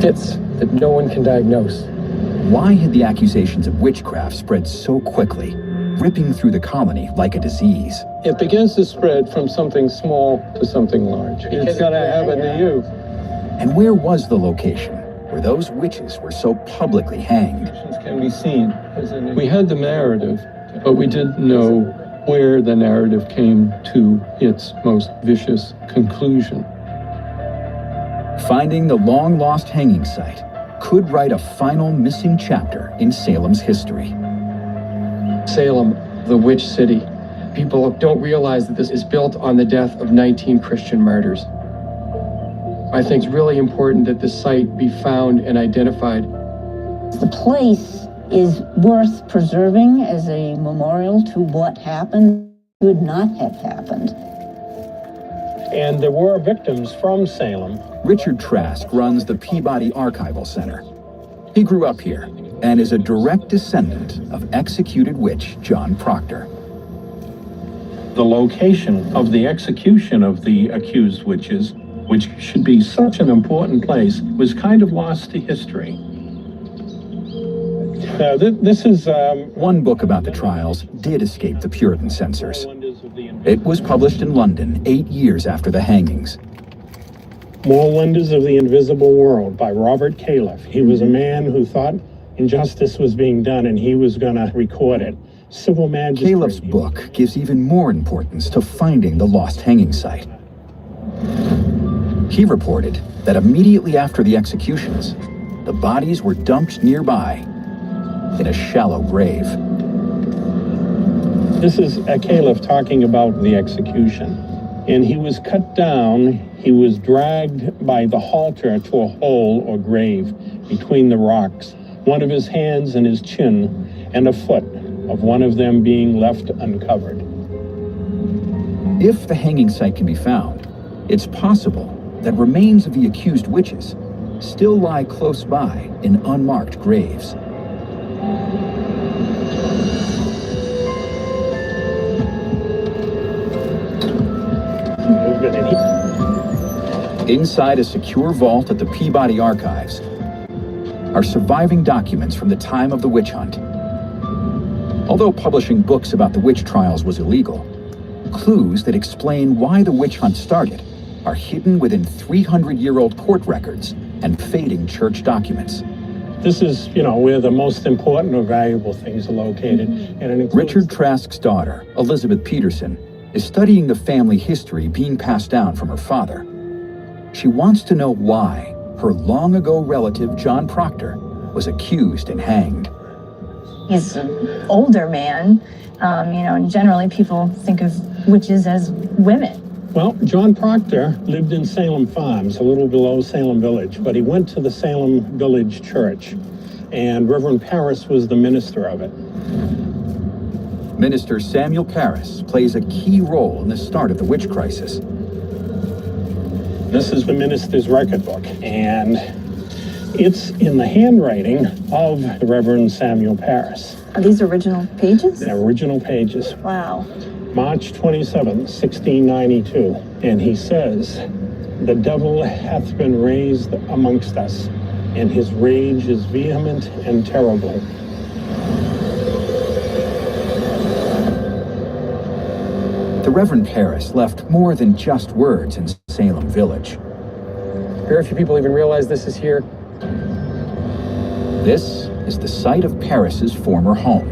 fits that no one can diagnose. Why had the accusations of witchcraft spread so quickly, ripping through the colony like a disease? It begins to spread from something small to something large. It's going to happen to you. And where was the location where those witches were so publicly hanged? Can be seen. We had the narrative, but we didn't know where the narrative came to its most vicious conclusion. Finding the long-lost hanging site could write a final missing chapter in Salem's history. Salem, the witch city. People don't realize that this is built on the death of 19 Christian martyrs. I think it's really important that this site be found and identified. The place is worth preserving as a memorial to what happened, could not have happened. And there were victims from Salem. Richard Trask runs the Peabody Archival Center. He grew up here and is a direct descendant of executed witch John Proctor. The location of the execution of the accused witches, which should be such an important place, was kind of lost to history. This is... One book about the trials did escape the Puritan censors. It was published in London 8 years after the hangings. More Wonders of the Invisible World by Robert Califf. He was a man who thought injustice was being done and he was going to record it. Civil magistrate. Califf's book gives even more importance to finding the lost hanging site. He reported that immediately after the executions, the bodies were dumped nearby in a shallow grave. This is Califf talking about the execution. And he was cut down, he was dragged by the halter to a hole or grave between the rocks, one of his hands and his chin, and a foot of one of them being left uncovered. If the hanging site can be found, it's possible that remains of the accused witches still lie close by in unmarked graves. Inside a secure vault at the Peabody Archives are surviving documents from the time of the witch hunt. Although publishing books about the witch trials was illegal, clues that explain why the witch hunt started are hidden within 300-year-old court records and fading church documents. This is, where the most important or valuable things are located. And it includes... Richard Trask's daughter, Elizabeth Peterson, is studying the family history being passed down from her father. She wants to know why her long-ago relative, John Proctor, was accused and hanged. He's an older man, and generally people think of witches as women. Well, John Proctor lived in Salem Farms, a little below Salem Village, but he went to the Salem Village Church, and Reverend Parris was the minister of it. Minister Samuel Parris plays a key role in the start of the witch crisis. This is the minister's record book, and it's in the handwriting of the Reverend Samuel Parris. Are these original pages? They're original pages. Wow. March 27, 1692, and he says, "The devil hath been raised amongst us, and his rage is vehement and terrible." The Reverend Parris left more than just words in Salem Village. Very few people even realize this is here. This is the site of Parris's former home.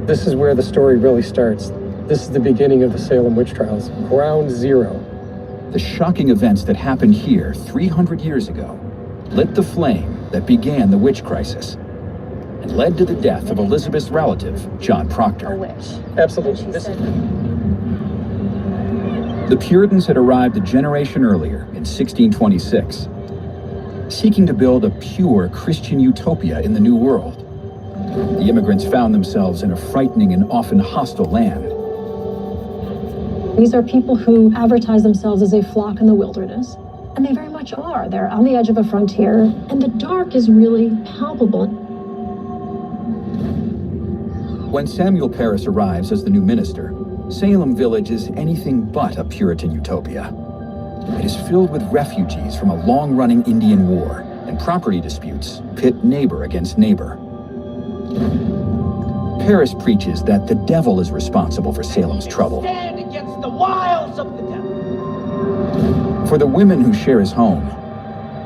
This is where the story really starts. This is the beginning of the Salem witch trials, ground zero. The shocking events that happened here 300 years ago lit the flame that began the witch crisis and led to the death of Elizabeth's relative, John Proctor. A witch. Absolutely. The Puritans had arrived a generation earlier in 1626, seeking to build a pure Christian utopia in the New World. The immigrants found themselves in a frightening and often hostile land. These are people who advertise themselves as a flock in the wilderness, and they very much are. They're on the edge of a frontier, and the dark is really palpable. When Samuel Parris arrives as the new minister, Salem Village is anything but a Puritan utopia. It is filled with refugees from a long-running Indian war, and property disputes pit neighbor against neighbor. Paris preaches that the devil is responsible for Salem's trouble. Stand against the wiles of the devil. For the women who share his home,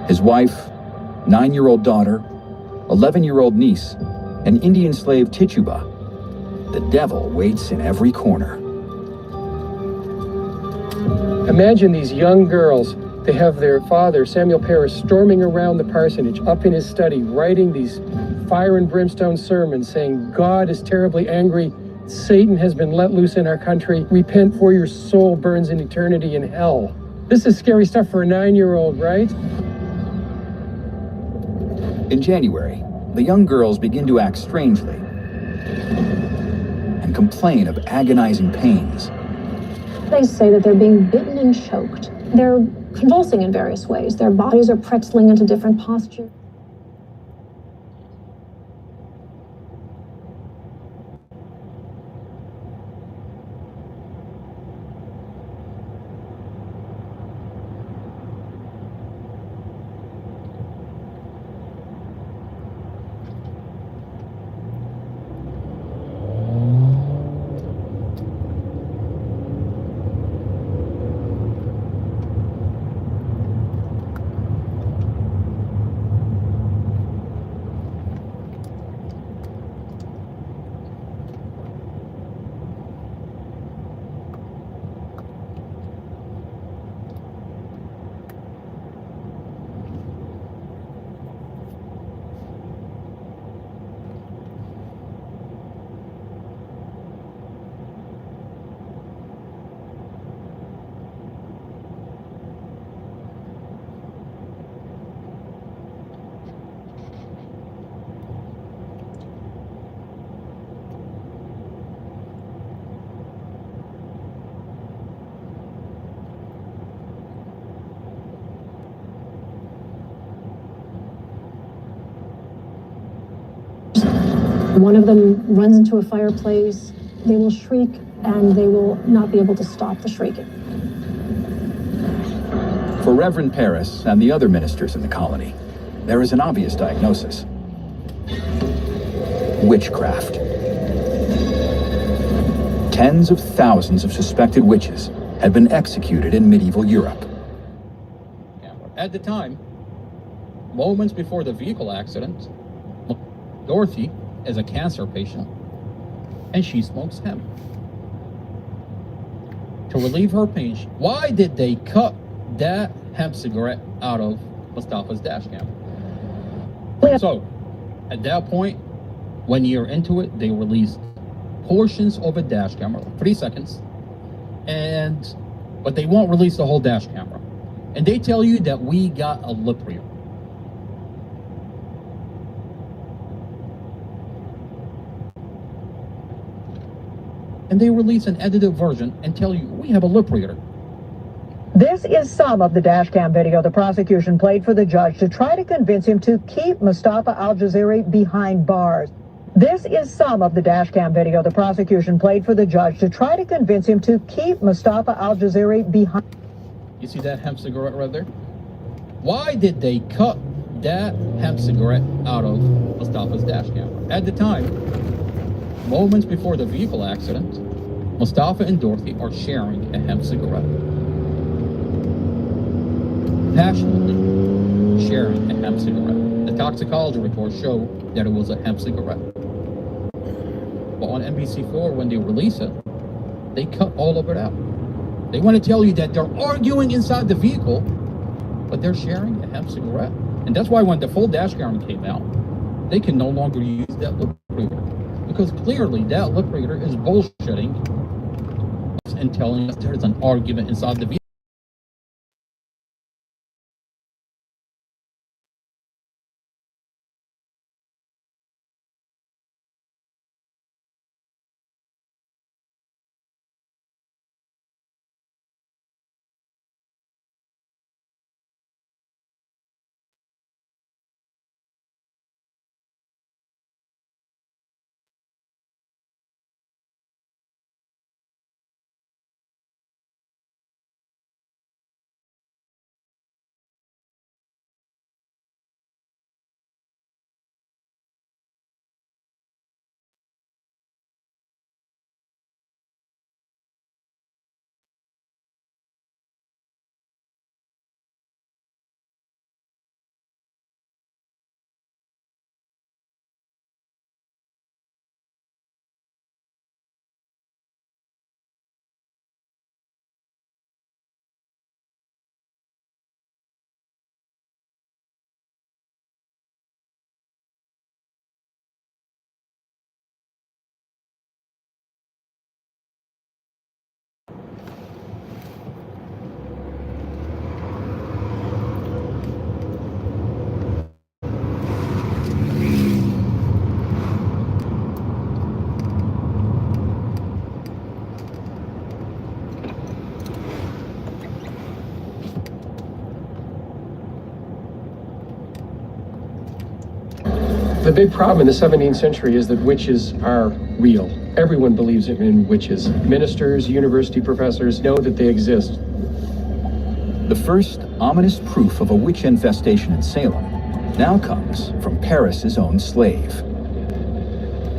his wife, 9-year-old daughter, 11-year-old niece, and Indian slave Tituba, the devil waits in every corner. Imagine these young girls. They have their father, Samuel Paris, storming around the parsonage, up in his study, writing these fire and brimstone sermons saying, God is terribly angry. Satan has been let loose in our country. Repent for your soul burns in eternity in hell. This is scary stuff for a 9-year-old, right? In January, the young girls begin to act strangely and complain of agonizing pains. They say that they're being bitten and choked. They're convulsing in various ways. Their bodies are pretzeling into different postures. One of them runs into a fireplace. They will shriek and they will not be able to stop the shrieking. For Reverend Paris and the other ministers in the colony, there is an obvious diagnosis: witchcraft. Tens of thousands of suspected witches had been executed in medieval Europe. At the time, moments before the vehicle accident, Dorothy is a cancer patient, and she smokes hemp. To relieve her pain, why did they cut that hemp cigarette out of Mustafa's dash cam? So, at that point, when you're into it, they released portions of a dash camera, 3 seconds, but they won't release the whole dash camera. And they tell you that we got a lip reader. And they release an edited version and tell you, we have a lip reader. This is some of the dash cam video the prosecution played for the judge to try to convince him to keep Mustafa al-Jaziri behind bars. This is some of the dash cam video the prosecution played for the judge to try to convince him to keep Mustafa al-Jaziri behind. You see that hemp cigarette right there? Why did they cut that hemp cigarette out of Mustafa's dash camera? At the time, moments before the vehicle accident, Mustafa and Dorothy are sharing a hemp cigarette. Passionately sharing a hemp cigarette. The toxicology reports show that it was a hemp cigarette. But on NBC4, when they release it, they cut all of it out. They want to tell you that they're arguing inside the vehicle, but they're sharing a hemp cigarette. And that's why when the full dash camera came out, they can no longer use that lip reader. Because clearly that lip reader is bullshitting and telling us there's an argument inside the vehicle. The big problem in the 17th century is that witches are real. Everyone believes in witches. Ministers, university professors know that they exist. The first ominous proof of a witch infestation in Salem now comes from Paris's own slave.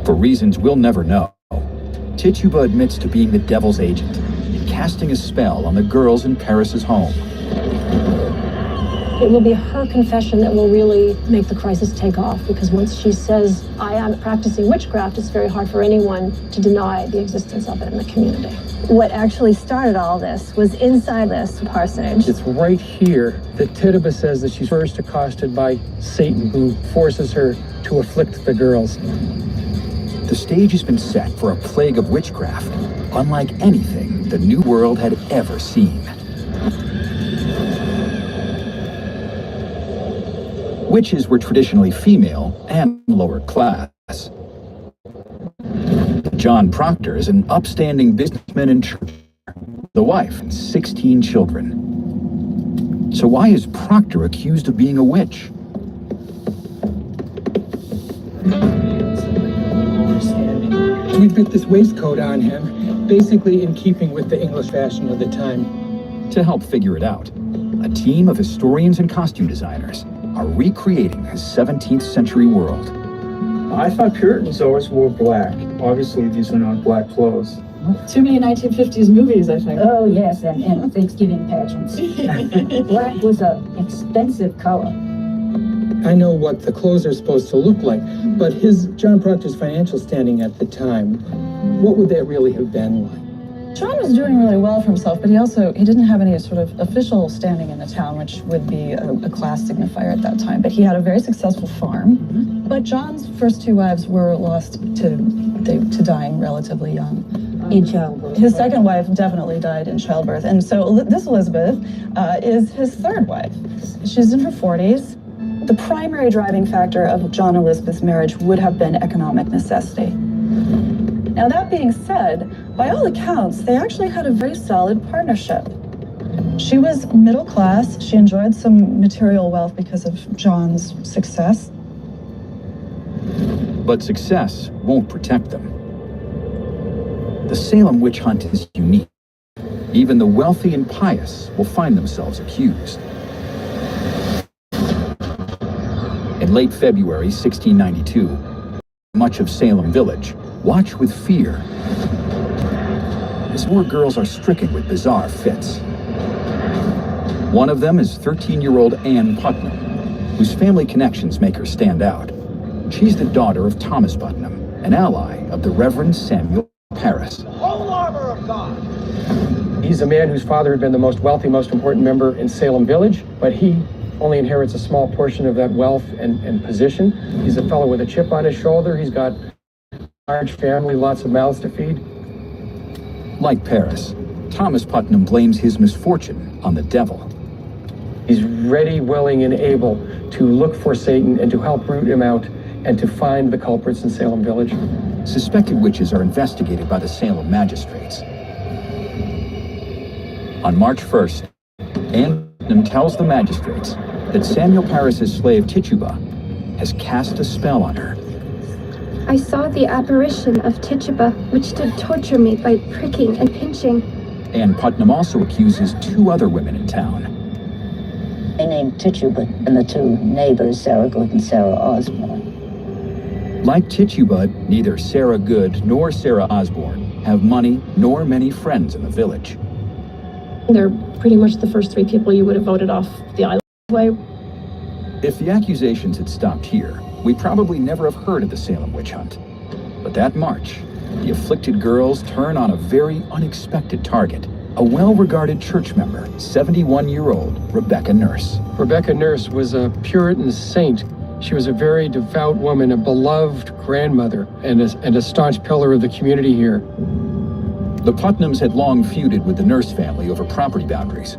For reasons we'll never know, Tituba admits to being the devil's agent and casting a spell on the girls in Paris's home. It will be her confession that will really make the crisis take off, because once she says, I am practicing witchcraft, it's very hard for anyone to deny the existence of it in the community. What actually started all this was inside this parsonage. It's right here that Tituba says that she's first accosted by Satan, who forces her to afflict the girls. The stage has been set for a plague of witchcraft, unlike anything the New World had ever seen. Witches were traditionally female and lower class. John Proctor is an upstanding businessman and church, the wife and 16 children. So why is Proctor accused of being a witch? We put this waistcoat on him, basically in keeping with the English fashion of the time. To help figure it out, a team of historians and costume designers are recreating his 17th century world. I thought Puritans always wore black. Obviously, these are not black clothes. Too many 1950s movies, I think. Oh, yes, and Thanksgiving pageants. Black was an expensive color. I know what the clothes are supposed to look like, but John Proctor's financial standing at the time, what would that really have been like? John was doing really well for himself, but he didn't have any sort of official standing in the town, which would be a class signifier at that time. But he had a very successful farm. But John's first two wives were lost to dying relatively young. In childbirth. His second wife definitely died in childbirth. And so this Elizabeth is his third wife. She's in her 40s. The primary driving factor of John and Elizabeth's marriage would have been economic necessity. Now, that being said, by all accounts, they actually had a very solid partnership. She was middle class. She enjoyed some material wealth because of John's success. But success won't protect them. The Salem witch hunt is unique. Even the wealthy and pious will find themselves accused. In late February 1692, much of Salem village watch with fear as more girls are stricken with bizarre fits. One of them is 13-year-old Ann Putnam, whose family connections make her stand out. She's the daughter of Thomas Putnam, an ally of the Reverend Samuel Paris. Whole armor of God! He's a man whose father had been the most wealthy, most important member in Salem village, but he only inherits a small portion of that wealth and position. He's a fellow with a chip on his shoulder. He's got a large family, lots of mouths to feed. Like Paris, Thomas Putnam blames his misfortune on the devil. He's ready, willing, and able to look for Satan and to help root him out and to find the culprits in Salem village. Suspected witches are investigated by the Salem magistrates. On March 1st, Ann Putnam tells the magistrates that Samuel Paris's slave Tituba has cast a spell on her. I saw the apparition of Tituba, which did torture me by pricking and pinching. Ann Putnam also accuses two other women in town. They named Tituba and the two neighbors, Sarah Good and Sarah Osborne. Like Tituba, neither Sarah Good nor Sarah Osborne have money nor many friends in the village. They're pretty much the first three people you would have voted off the island way. If the accusations had stopped here, we probably never have heard of the Salem witch hunt. But that March, the afflicted girls turn on a very unexpected target, a well-regarded church member, 71-year-old Rebecca Nurse. Rebecca Nurse was a Puritan saint. She was a very devout woman, a beloved grandmother, and a staunch pillar of the community here. The Putnams had long feuded with the Nurse family over property boundaries.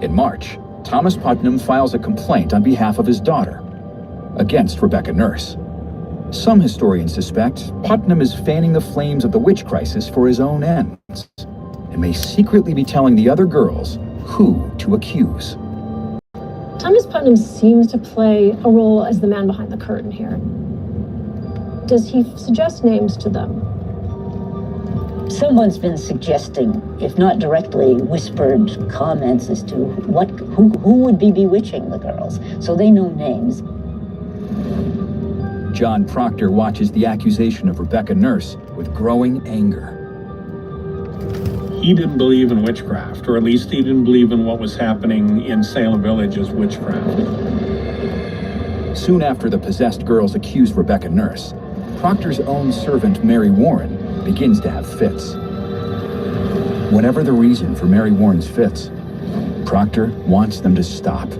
In March, Thomas Putnam files a complaint on behalf of his daughter against Rebecca Nurse. Some historians suspect Putnam is fanning the flames of the witch crisis for his own ends and may secretly be telling the other girls who to accuse. Thomas Putnam seems to play a role as the man behind the curtain here. Does he suggest names to them? Someone's been suggesting, if not directly, whispered comments as to who would be bewitching the girls, so they know names. John Proctor watches the accusation of Rebecca Nurse with growing anger. He didn't believe in witchcraft, or at least he didn't believe in what was happening in Salem Village as witchcraft. Soon after the possessed girls accuse Rebecca Nurse, Proctor's own servant Mary Warren begins to have fits. Whatever the reason for Mary Warren's fits, Proctor wants them to stop.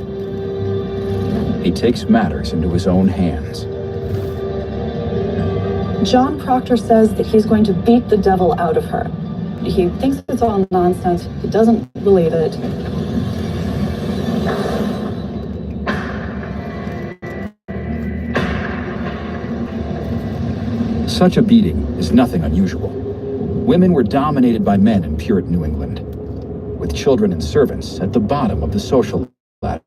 He takes matters into his own hands. John Proctor says that he's going to beat the devil out of her. He thinks it's all nonsense. He doesn't believe it. Such a beating is nothing unusual. Women were dominated by men in Puritan New England, with children and servants at the bottom of the social ladder.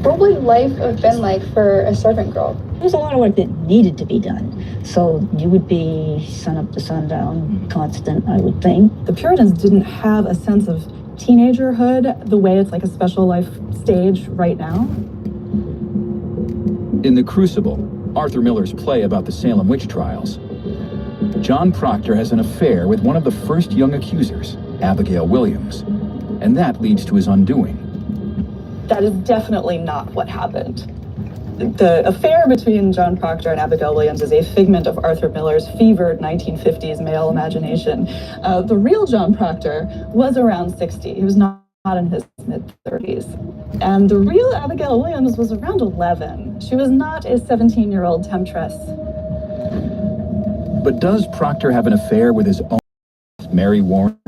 What would life have been like for a servant girl? There's a lot of work that needed to be done. So you would be sun up to sundown, constant, I would think. The Puritans didn't have a sense of teenagerhood the way it's like a special life stage right now. In The Crucible, Arthur Miller's play about the Salem witch trials, John Proctor has an affair with one of the first young accusers, Abigail Williams, and that leads to his undoing. That is definitely not what happened. The affair between John Proctor and Abigail Williams is a figment of Arthur Miller's fevered 1950s male imagination. The real John Proctor was around 60. He was not in his mid-30s. And the real Abigail Williams was around 11. She was not a 17-year-old temptress. But does Proctor have an affair with his own Mary Warren?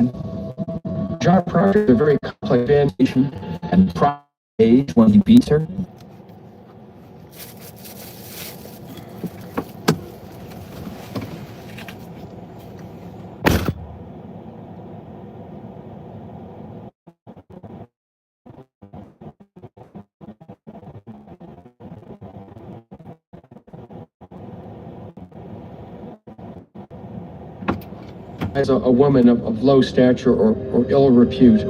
John Proctor is a very complex band. And Proctor's age when he beats her? As a woman of low stature or ill repute.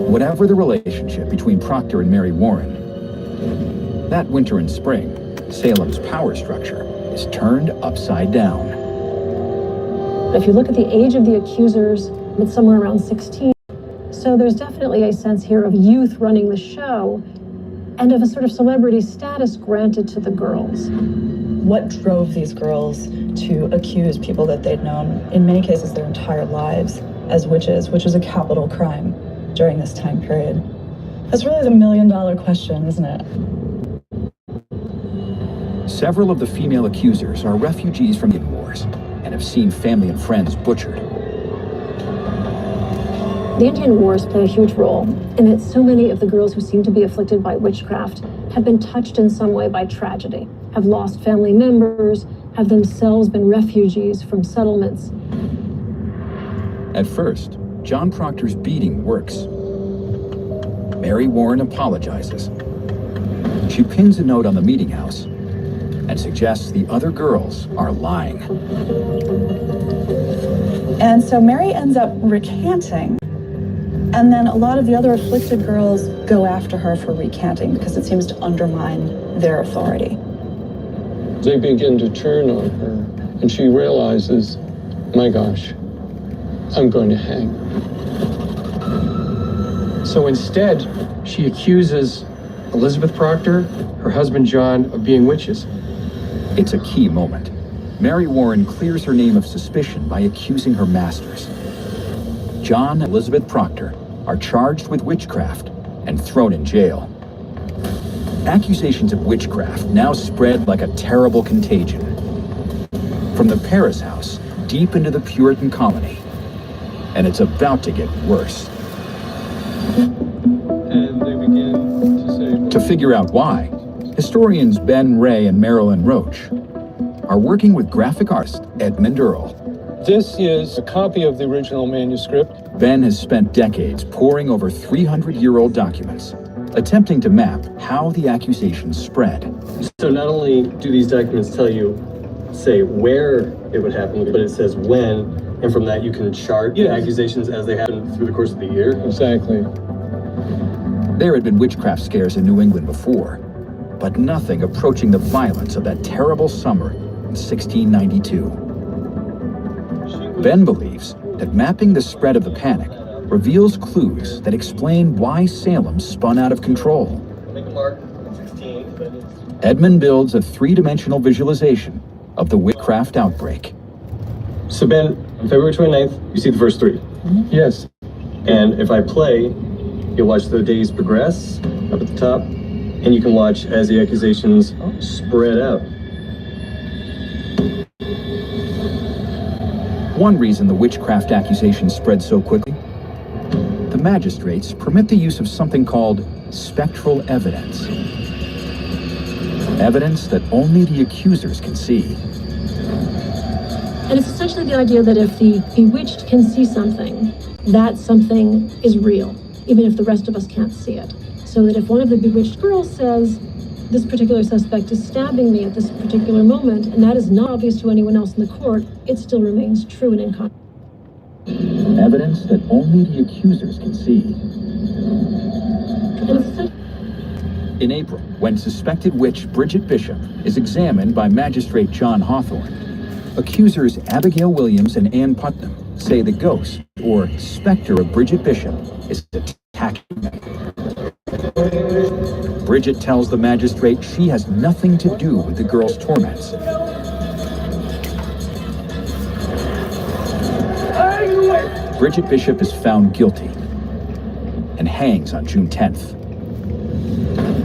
Whatever the relationship between Proctor and Mary Warren, that winter and spring, Salem's power structure is turned upside down. If you look at the age of the accusers, it's somewhere around 16. So there's definitely a sense here of youth running the show and of a sort of celebrity status granted to the girls. What drove these girls to accuse people that they'd known, in many cases their entire lives, as witches, which was a capital crime during this time period? That's really the million-dollar question, isn't it? Several of the female accusers are refugees from the wars and have seen family and friends butchered. The Indian Wars play a huge role in that so many of the girls who seem to be afflicted by witchcraft have been touched in some way by tragedy, have lost family members, have themselves been refugees from settlements. At first, John Proctor's beating works. Mary Warren apologizes. She pins a note on the meeting house and suggests the other girls are lying. And so Mary ends up recanting. And then a lot of the other afflicted girls go after her for recanting because it seems to undermine their authority. They begin to turn on her, and she realizes, my gosh, I'm going to hang. So instead, she accuses Elizabeth Proctor, her husband John, of being witches. It's a key moment. Mary Warren clears her name of suspicion by accusing her masters. John and Elizabeth Proctor are charged with witchcraft and thrown in jail. Accusations of witchcraft now spread like a terrible contagion. From the Paris house deep into the Puritan colony. And it's about to get worse. And they begin to say... To figure out why, historians Ben Ray and Marilyn Roach are working with graphic artist Edmund Earle. This is a copy of the original manuscript. Ben has spent decades poring over 300-year-old documents attempting to map how the accusations spread. So not only do these documents tell you, say, where it would happen, but it says when, and from that you can chart the accusations as they happen through the course of the year? Exactly. There had been witchcraft scares in New England before, but nothing approaching the violence of that terrible summer in 1692. Ben believes that mapping the spread of the panic reveals clues that explain why Salem spun out of control. Edmund builds a three-dimensional visualization of the witchcraft outbreak. So Ben, on February 29th, you see the first three? Yes. And if I play, you'll watch the days progress up at the top, and you can watch as the accusations spread out. One reason the witchcraft accusations spread so quickly, the magistrates permit the use of something called spectral evidence. Evidence that only the accusers can see. And it's essentially the idea that if the bewitched can see something, that something is real, even if the rest of us can't see it. So that if one of the bewitched girls says, this particular suspect is stabbing me at this particular moment, and that is not obvious to anyone else in the court, it still remains true and incontrovertible. Evidence that only the accusers can see. In April, when suspected witch Bridget Bishop is examined by Magistrate John Hawthorne, accusers Abigail Williams and Ann Putnam say the ghost, or specter of Bridget Bishop, is attacking them. Bridget tells the magistrate she has nothing to do with the girl's torments. Bridget Bishop is found guilty and hangs on June 10th.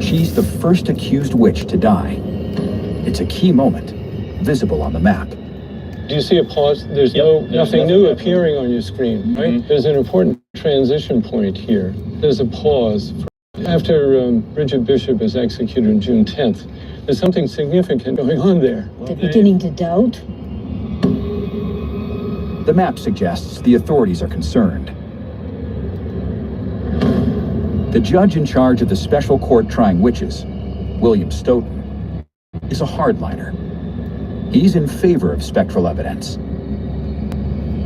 She's the first accused witch to die. It's a key moment, visible on the map. Do you see a pause? There's nothing new appearing on your screen, right? There's an important transition point here. There's a pause. After Bridget Bishop is executed on June 10th, there's something significant going on there. They're beginning to doubt. The map suggests the authorities are concerned. The judge in charge of the special court trying witches, William Stoughton, is a hardliner. He's in favor of spectral evidence.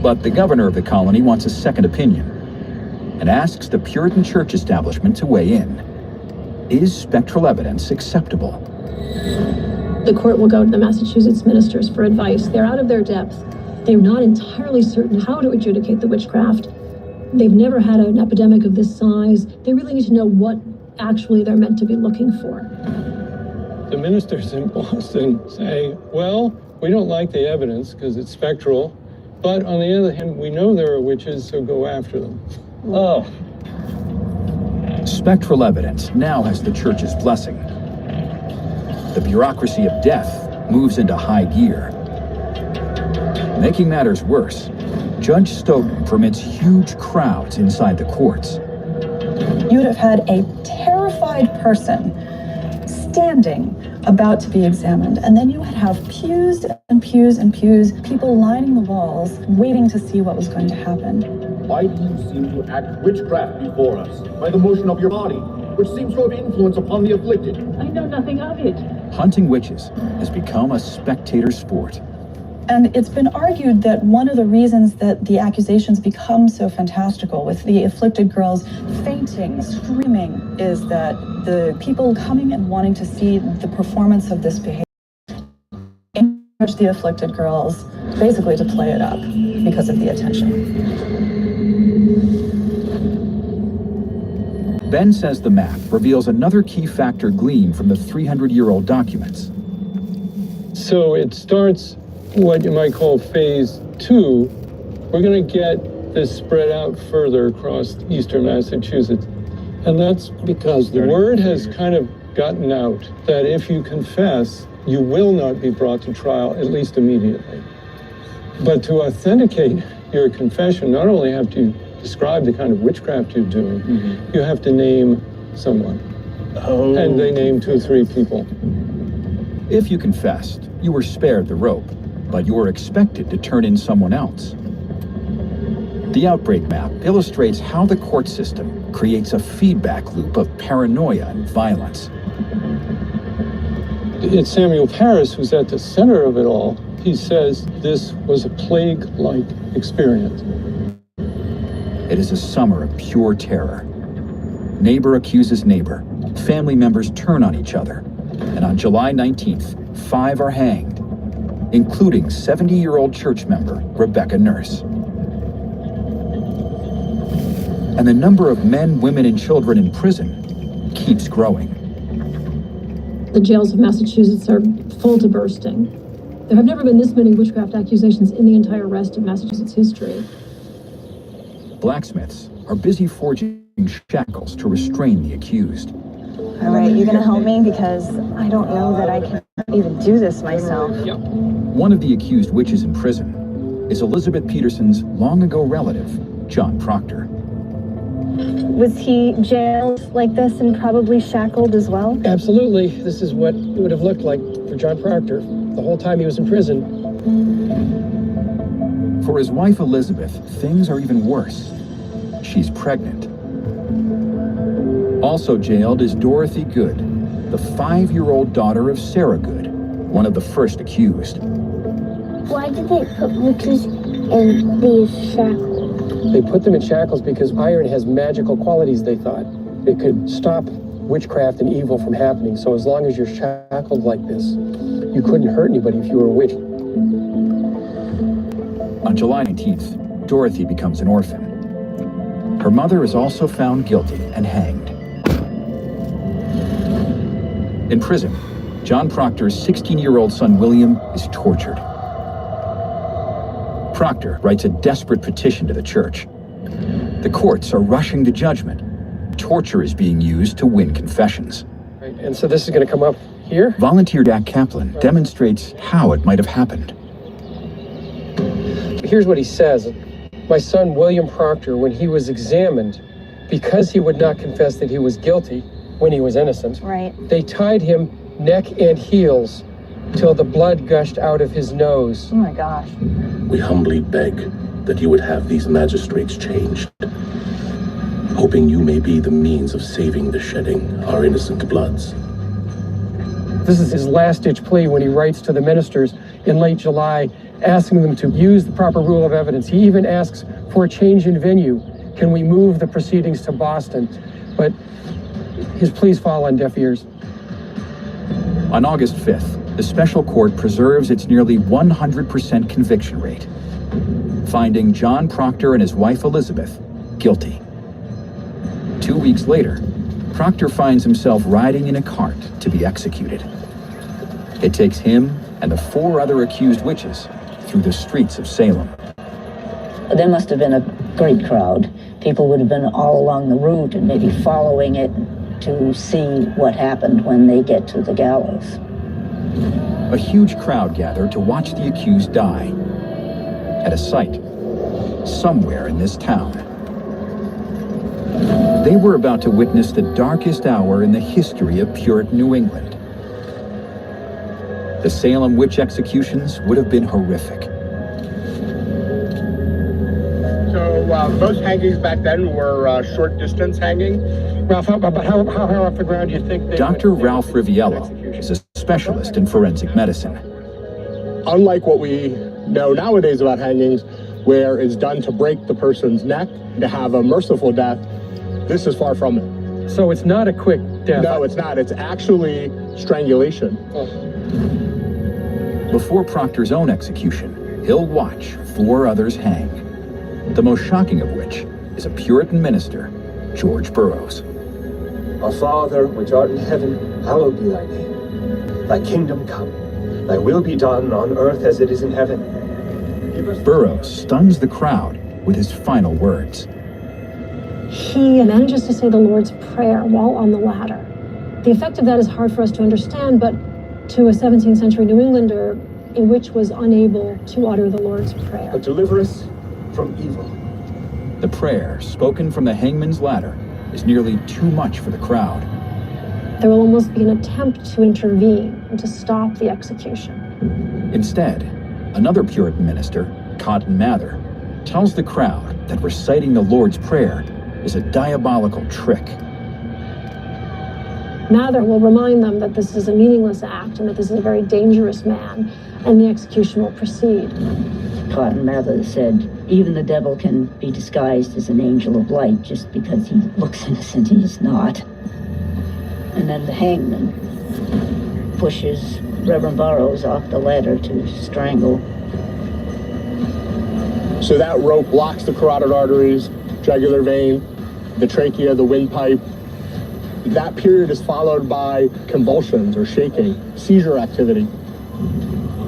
But the governor of the colony wants a second opinion and asks the Puritan church establishment to weigh in. Is spectral evidence acceptable? The court will go to the Massachusetts ministers for advice. They're out of their depth. They're not entirely certain how to adjudicate the witchcraft. They've never had an epidemic of this size. They really need to know what actually they're meant to be looking for. The ministers in Boston say, well, we don't like the evidence because it's spectral, but on the other hand, we know there are witches, so go after them. Oh. Spectral evidence now has the church's blessing. The bureaucracy of death moves into high gear. Making matters worse, Judge Stoughton permits huge crowds inside the courts. You would have had a terrified person standing about to be examined, and then you would have pews and pews and pews, people lining the walls, waiting to see what was going to happen. Why do you seem to act witchcraft before us by the motion of your body, which seems to have influence upon the afflicted? I know nothing of it. Hunting witches has become a spectator sport. And it's been argued that one of the reasons that the accusations become so fantastical, with the afflicted girls fainting, screaming, is that the people coming and wanting to see the performance of this behavior encourage the afflicted girls basically to play it up because of the attention. Ben says the map reveals another key factor gleaned from the 300-year-old documents. So it starts what you might call phase 2. We're going to get this spread out further across eastern Massachusetts. And that's because the word has kind of gotten out that if you confess, you will not be brought to trial, at least immediately. But to authenticate your confession, not only have to describe the kind of witchcraft you're doing, you have to name someone. Oh. And they name 2 or 3 people. If you confessed, you were spared the rope, but you were expected to turn in someone else. The outbreak map illustrates how the court system creates a feedback loop of paranoia and violence. It's Samuel Parris who's at the center of it all. He says this was a plague-like experience. It is a summer of pure terror. Neighbor accuses neighbor. Family members turn on each other. And on July 19th, 5 are hanged, including 70-year-old church member Rebecca Nurse. And the number of men, women, and children in prison keeps growing. The jails of Massachusetts are full to bursting. There have never been this many witchcraft accusations in the entire rest of Massachusetts history. Blacksmiths are busy forging shackles to restrain the accused. All right, you gonna help me? Because I don't know that I can even do this myself. One of the accused witches in prison is Elizabeth Peterson's long-ago relative, John Proctor. Was he jailed like this and probably shackled as well? Absolutely. This is what it would have looked like for John Proctor the whole time he was in prison. For his wife Elizabeth, things are even worse. She's pregnant. Also jailed is Dorothy Good, the 5-year-old daughter of Sarah Good, one of the first accused. Why did they put witches in these shackles? They put them in shackles because iron has magical qualities, they thought. It could stop witchcraft and evil from happening. So as long as you're shackled like this, you couldn't hurt anybody if you were a witch. On July 19th, Dorothy becomes an orphan. Her mother is also found guilty and hanged. In prison, John Proctor's 16-year-old son William is tortured. Proctor writes a desperate petition to the church. The courts are rushing to judgment. Torture is being used to win confessions. Right. And so this is going to come up here? Volunteer Jack Kaplan demonstrates how it might have happened. Here's what he says. My son William Proctor, when he was examined, because he would not confess that he was guilty when he was innocent, they tied him neck and heels till the blood gushed out of his nose. Oh my gosh. We humbly beg that you would have these magistrates changed, hoping you may be the means of saving the shedding our innocent bloods. This is his last-ditch plea when he writes to the ministers in late July, asking them to use the proper rule of evidence. He even asks for a change in venue. Can we move the proceedings to Boston? But his pleas fall on deaf ears. On August 5th, the special court preserves its nearly 100% conviction rate, finding John Proctor and his wife Elizabeth guilty. 2 weeks later, Proctor finds himself riding in a cart to be executed. It takes him and the 4 other accused witches through the streets of Salem. There must have been a great crowd. People would have been all along the route and maybe following it to see what happened when they get to the gallows. A huge crowd gathered to watch the accused die at a site somewhere in this town. They were about to witness the darkest hour in the history of Puritan New England. The Salem witch executions would have been horrific. So most hangings back then were short distance hanging. Ralph, how high off the ground do you think they Dr. Ralph Riviello is a specialist in forensic medicine. Unlike what we know nowadays about hangings, where it's done to break the person's neck, to have a merciful death, this is far from it. So it's not a quick death? No, it's not. It's actually strangulation. Before Proctor's own execution, he'll watch 4 others hang. The most shocking of which is a Puritan minister, George Burroughs. Our Father, which art in heaven, hallowed be thy name. Thy kingdom come. Thy will be done on earth as it is in heaven. Burroughs stuns the crowd with his final words. He manages to say the Lord's Prayer while on the ladder. The effect of that is hard for us to understand, but to a 17th century New Englander, a witch was unable to utter the Lord's Prayer. But deliver us from evil. The prayer, spoken from the hangman's ladder, is nearly too much for the crowd. There will almost be an attempt to intervene and to stop the execution. Instead, another Puritan minister, Cotton Mather, tells the crowd that reciting the Lord's Prayer is a diabolical trick. Mather will remind them that this is a meaningless act and that this is a very dangerous man, and the execution will proceed. Cotton Mather said, even the devil can be disguised as an angel of light just because he looks innocent, he's not. And then the hangman pushes Reverend Burroughs off the ladder to strangle. So that rope blocks the carotid arteries, jugular vein, the trachea, the windpipe. That period is followed by convulsions or shaking, seizure activity.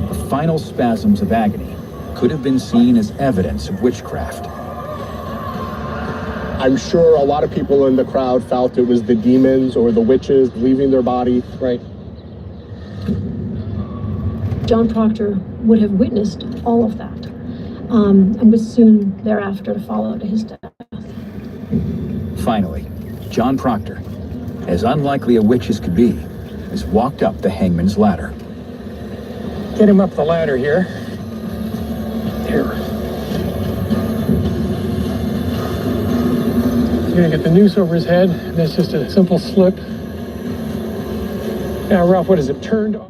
The final spasms of agony could have been seen as evidence of witchcraft. I'm sure a lot of people in the crowd felt it was the demons or the witches leaving their body. Right. John Proctor would have witnessed all of that, and was soon thereafter to follow to his death. Finally, John Proctor, as unlikely a witch as could be, has walked up the hangman's ladder. Get him up the ladder here. There. He's gonna get the noose over his head. That's just a simple slip. Now, Ralph, what is it? Turned on.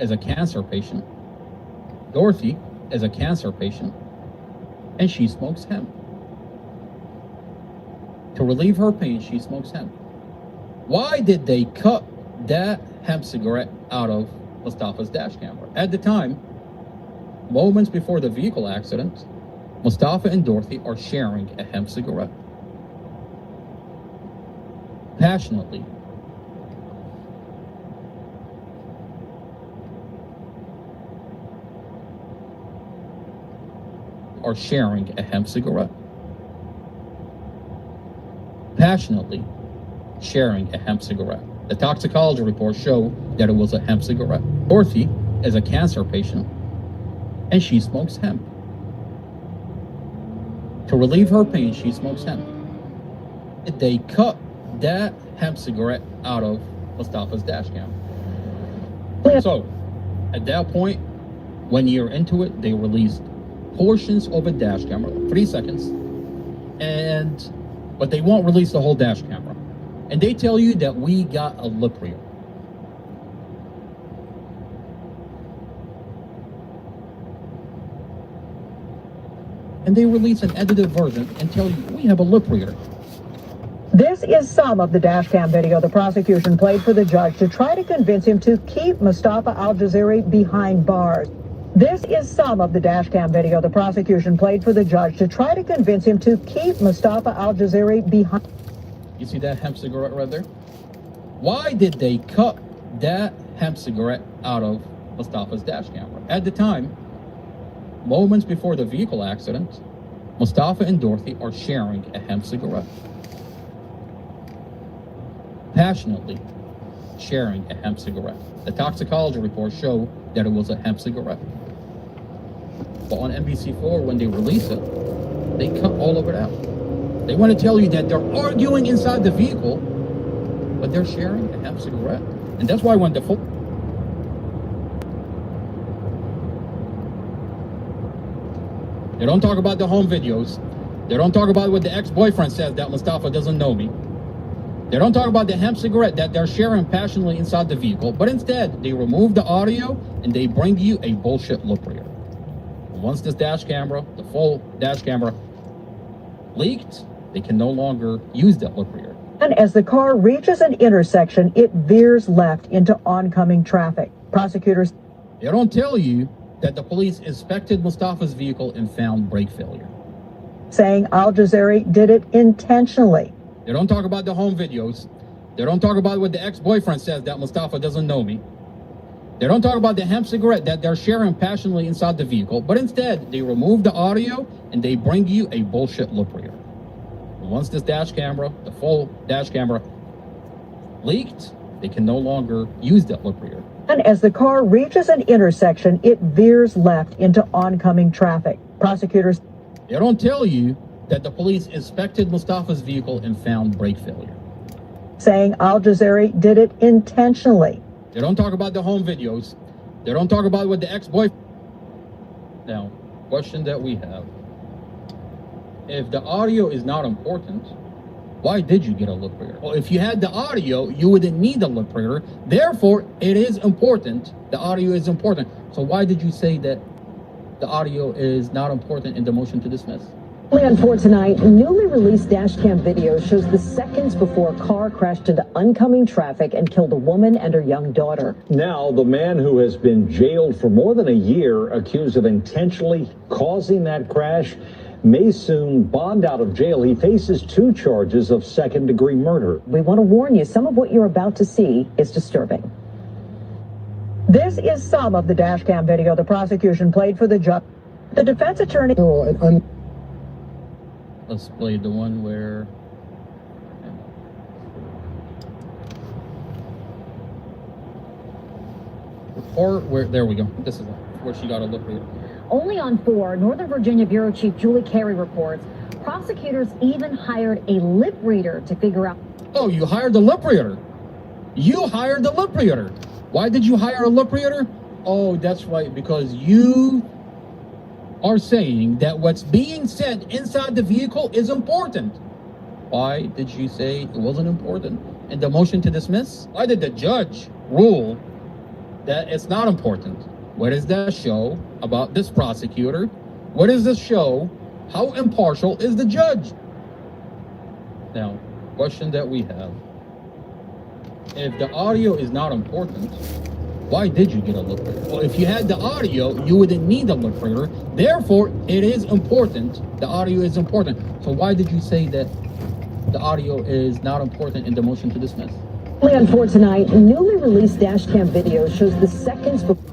As a cancer patient. Dorothy is a cancer patient, and she smokes hemp. To relieve her pain, she smokes hemp. Why did they cut that hemp cigarette out of Mustafa's dash camera? At the time, moments before the vehicle accident, Mustafa and Dorothy are sharing a hemp cigarette. Passionately. Are sharing a hemp cigarette. Passionately sharing a hemp cigarette. The toxicology reports show that it was a hemp cigarette. Dorothy is a cancer patient, and she smokes hemp. To relieve her pain, she smokes hemp. They cut that hemp cigarette out of Mustafa's dash cam. So, at that point, when you're into it, they released portions of a dash camera, 3 seconds, but they won't release the whole dash camera. And they tell you that we got a lip reel. And they release an edited version and tell you we have a lip reader. This is some of the dashcam video the prosecution played for the judge to try to convince him to keep Mustafa Al-Jaziri behind bars. This is some of the dashcam video the prosecution played for the judge to try to convince him to keep Mustafa Al-Jaziri behind. You see that hemp cigarette right there? Why did they cut that hemp cigarette out of Mustafa's dash camera? At the time, moments before the vehicle accident, Mustafa and Dorothy are sharing a hemp cigarette. Passionately sharing a hemp cigarette. The toxicology reports show that it was a hemp cigarette. But on NBC4, when they release it, they cut all of it out. They want to tell you that they're arguing inside the vehicle but they're sharing a hemp cigarette. And that's why when the they don't talk about the home videos. They don't talk about what the ex-boyfriend says, that Mustafa doesn't know me. They don't talk about the hemp cigarette that they're sharing passionately inside the vehicle, but instead they remove the audio and they bring you a bullshit lip reader. Once this dash camera, the full dash camera, leaked, they can no longer use that lip reader. And as the car reaches an intersection, it veers left into oncoming traffic. Prosecutors. They don't tell you that the police inspected Mustafa's vehicle and found brake failure. Saying Al-Jazari did it intentionally. They don't talk about the home videos. They don't talk about what the ex-boyfriend says, that Mustafa doesn't know me. They don't talk about the hemp cigarette that they're sharing passionately inside the vehicle, but instead they remove the audio and they bring you a bullshit lip reader. Once this dash camera, the full dash camera, leaked, they can no longer use that lip reader. And as the car reaches an intersection, it veers left into oncoming traffic. Prosecutors. They don't tell you that the police inspected Mustafa's vehicle and found brake failure. Saying Al-Jazari did it intentionally. They don't talk about the home videos. They don't talk about what the ex-boyfriend. Now, question that we have. If the audio is not important, why did you get a lip reader? Well, if you had the audio, you wouldn't need a lip reader. Therefore, it is important. The audio is important. So why did you say that the audio is not important in the motion to dismiss? Only on 4 tonight, newly released dash cam video shows the seconds before a car crashed into oncoming traffic and killed a woman and her young daughter. Now, the man who has been jailed for more than a year, accused of intentionally causing that crash, may soon bond out of jail. He faces 2 charges of second-degree murder. We want to warn you, some of what you're about to see is disturbing. This is some of the dash cam video the prosecution played for the judge. The defense attorney. Let's play the one where. Or where? There we go. This is where she got a lip reader. Only on 4, Northern Virginia Bureau Chief Julie Carey reports prosecutors even hired a lip reader to figure out. Oh, you hired the lip reader. You hired the lip reader. Why did you hire a lip reader? Oh, that's right, because you are saying that what's being said inside the vehicle is important. Why did you say it wasn't important in the motion to dismiss? Why did the judge rule that it's not important? What does that show about this prosecutor? What does this show? How impartial is the judge? Now, question that we have. If the audio is not important, why did you get a lip reader? Well, if you had the audio, you wouldn't need a lip reader. Therefore, it is important. The audio is important. So why did you say that the audio is not important in the motion to dismiss? Only on 4 tonight, newly released dash cam video shows the seconds before.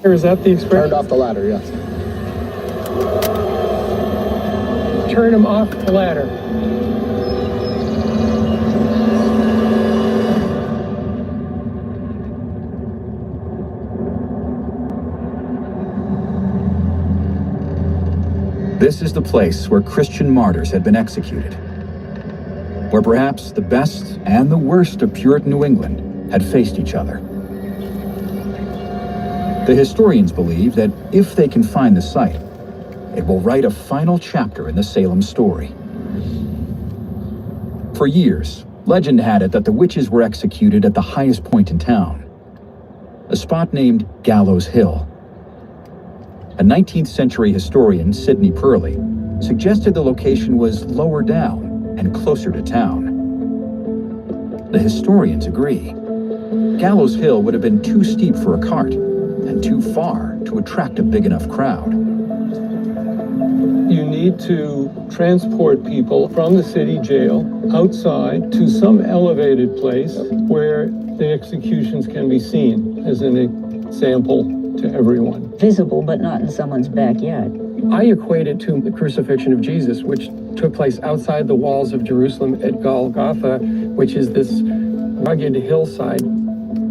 Or is that the expression? Turned off the ladder, yes. Turn him off the ladder. This is the place where Christian martyrs had been executed, where perhaps the best and the worst of Puritan New England had faced each other. The historians believe that if they can find the site, it will write a final chapter in the Salem story. For years, legend had it that the witches were executed at the highest point in town, a spot named Gallows Hill. A 19th century historian, Sidney Purley, suggested the location was lower down and closer to town. The historians agree. Gallows Hill would have been too steep for a cart and too far to attract a big enough crowd. You need to transport people from the city jail outside to some elevated place where the executions can be seen as an example to everyone. Visible, but not in someone's backyard. I equate it to the crucifixion of Jesus, which took place outside the walls of Jerusalem at Golgotha, which is this rugged hillside.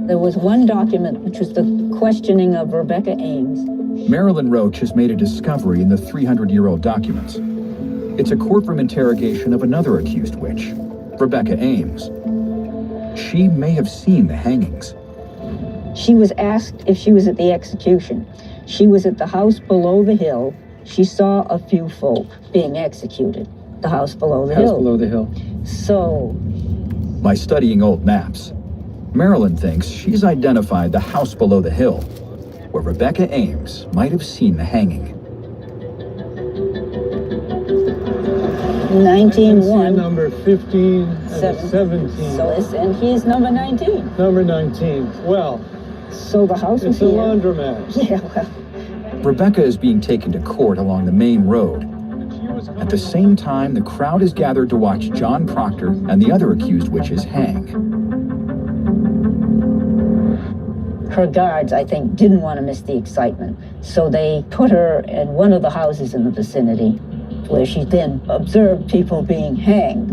There was one document, which was the questioning of Rebecca Ames. Marilyn Roach has made a discovery in the 300-year-old documents. It's a courtroom interrogation of another accused witch, Rebecca Ames. She may have seen the hangings. She was asked if she was at the execution. She was at the house below the hill. She saw a few folk being executed. The house below the hill. House below the hill. So, By studying old maps, Marilyn thinks she's identified the house below the hill, where Rebecca Ames might have seen the hanging. 19-1. Number 15 and 17. So and he's number 19. Number 19. Well, so the house it's was a here. laundromat. Yeah, well. Rebecca is being taken to court along the main road. At the same time, the crowd is gathered to watch John Proctor and the other accused witches hang. Her guards, I think, didn't want to miss the excitement. So they put her in one of the houses in the vicinity, where she then observed people being hanged.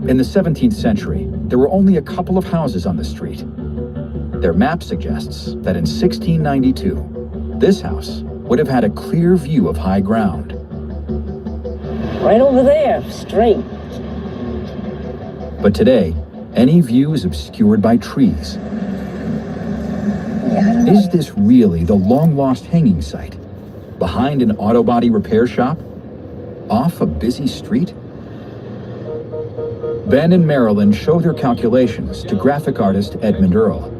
In the 17th century, there were only a couple of houses on the street. Their map suggests that in 1692, this house would have had a clear view of high ground. Right over there, straight. But today, any view is obscured by trees. Is this really the long-lost hanging site? Behind an auto body repair shop? Off a busy street? Ben and Marilyn show their calculations to graphic artist Edmund Earle.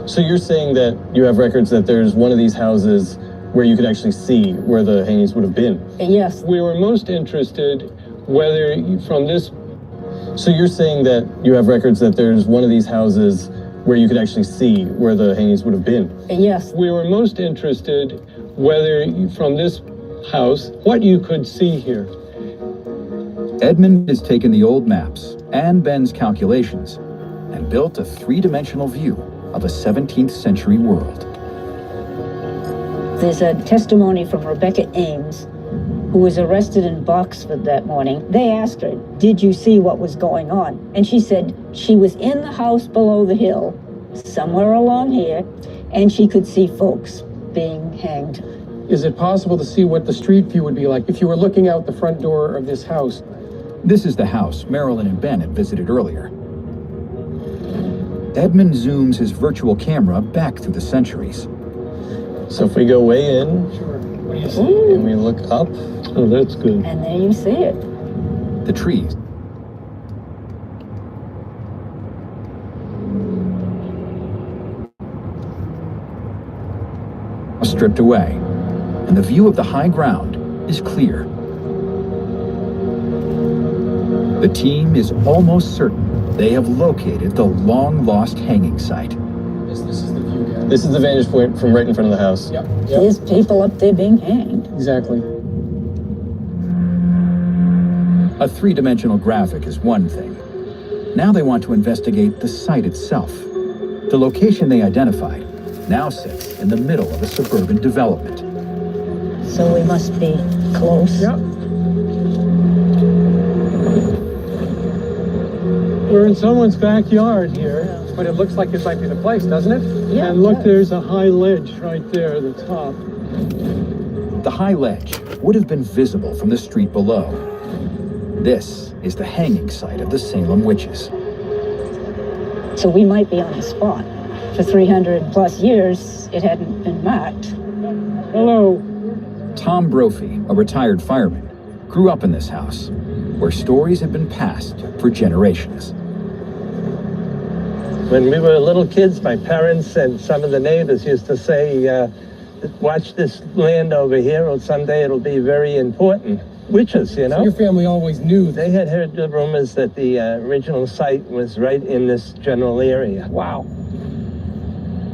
So you're saying that you have records that there's one of these houses where you could actually see where the hangings would have been? Yes. We were most interested whether from this... So you're saying that you have records that there's one of these houses where you could actually see where the hangings would have been? Yes. We were most interested whether from this house, what you could see here. Edmund has taken the old maps and Ben's calculations and built a three-dimensional view of a 17th century world. There's a testimony from Rebecca Ames, who was arrested in Boxford that morning. They asked her, did you see what was going on? And she said she was in the house below the hill, somewhere along here, and she could see folks being hanged. Is it possible to see what the street view would be like if you were looking out the front door of this house? This is the house Marilyn and Ben had visited earlier. Edmund zooms his virtual camera back through the centuries. So if we go way in, and we look up, oh, that's good. And there you see it. The trees. Stripped away, and the view of the high ground is clear. The team is almost certain they have located the long-lost hanging site. This is the view, guys. This is the vantage point from right in front of the house. Yep. There's people up there being hanged. Exactly. A three-dimensional graphic is one thing. Now they want to investigate the site itself. The location they identified now sits in the middle of a suburban development. So we must be close. Yep. We're in someone's backyard here. But it looks like it might be the place, doesn't it? Yeah, And look, yeah. there's a high ledge right there at the top. The high ledge would have been visible from the street below. This is the hanging site of the Salem witches. So we might be on the spot. For 300 plus years, it hadn't been marked. Hello. Tom Brophy, a retired fireman, grew up in this house, where stories have been passed for generations. When we were little kids, my parents and some of the neighbors used to say, watch this land over here, or someday it'll be very important. Witches, you know? So your family always knew They had heard the rumors that the original site was right in this general area. Wow.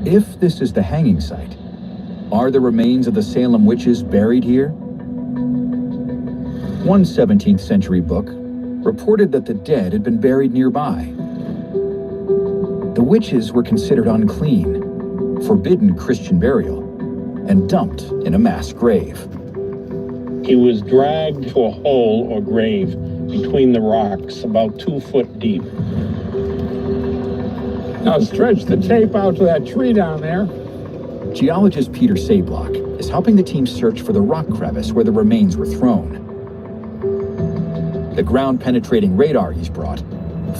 If this is the hanging site, are the remains of the Salem witches buried here? One 17th century book reported that the dead had been buried nearby. The witches were considered unclean, forbidden Christian burial, and dumped in a mass grave. He was dragged to a hole or grave between the rocks, about 2 foot deep. Now stretch the tape out to that tree down there. Geologist Peter Sablock is helping the team search for the rock crevice where the remains were thrown. The ground-penetrating radar he's brought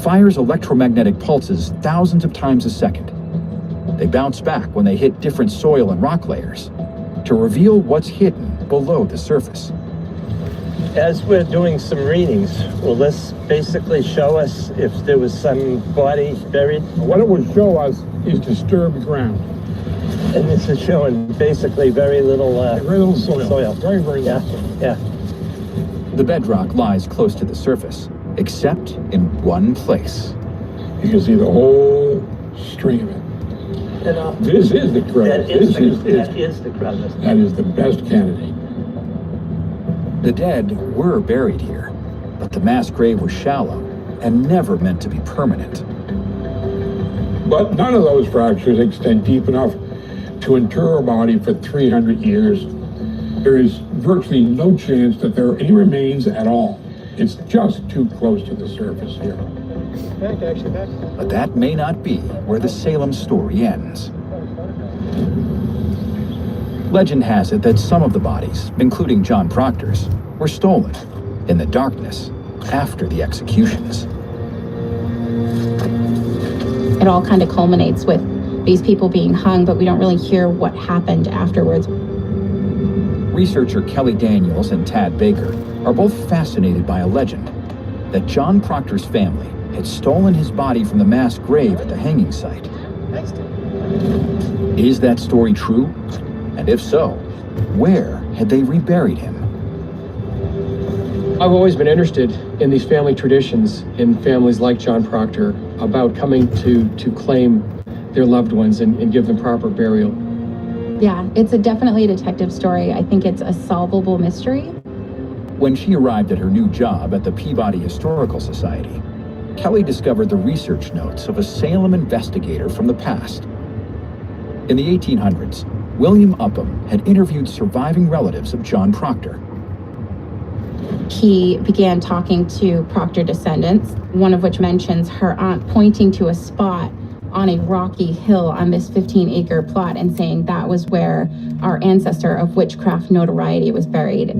fires electromagnetic pulses thousands of times a second. They bounce back when they hit different soil and rock layers to reveal what's hidden below the surface. As we're doing some readings, will this basically show us if there was some body buried? What it would show us is disturbed ground. And this is showing basically very little soil. Very, very yeah, little. yeah. The bedrock lies close to the surface, except in one place. You can see the whole stream of it. This is the crevice. That is the crevice. That is the best candidate. The dead were buried here, but the mass grave was shallow and never meant to be permanent. But none of those fractures extend deep enough to inter a body for 300 years. There is virtually no chance that there are any remains at all. It's just too close to the surface here. But that may not be where the Salem story ends. Legend has it that some of the bodies, including John Proctor's, were stolen in the darkness after the executions. It all kind of culminates with these people being hung, but we don't really hear what happened afterwards. Researcher Kelly Daniels and Tad Baker are both fascinated by a legend that John Proctor's family had stolen his body from the mass grave at the hanging site. Is that story true? And if so, where had they reburied him? I've always been interested in these family traditions in families like John Proctor about coming to claim their loved ones and give them proper burial. Yeah, it's definitely a detective story. I think it's a solvable mystery. When she arrived at her new job at the Peabody Historical Society, Kelly discovered the research notes of a Salem investigator from the past. In the 1800s, William Upham had interviewed surviving relatives of John Proctor. He began talking to Proctor descendants, one of which mentions her aunt pointing to a spot on a rocky hill on this 15-acre plot and saying that was where our ancestor of witchcraft notoriety was buried.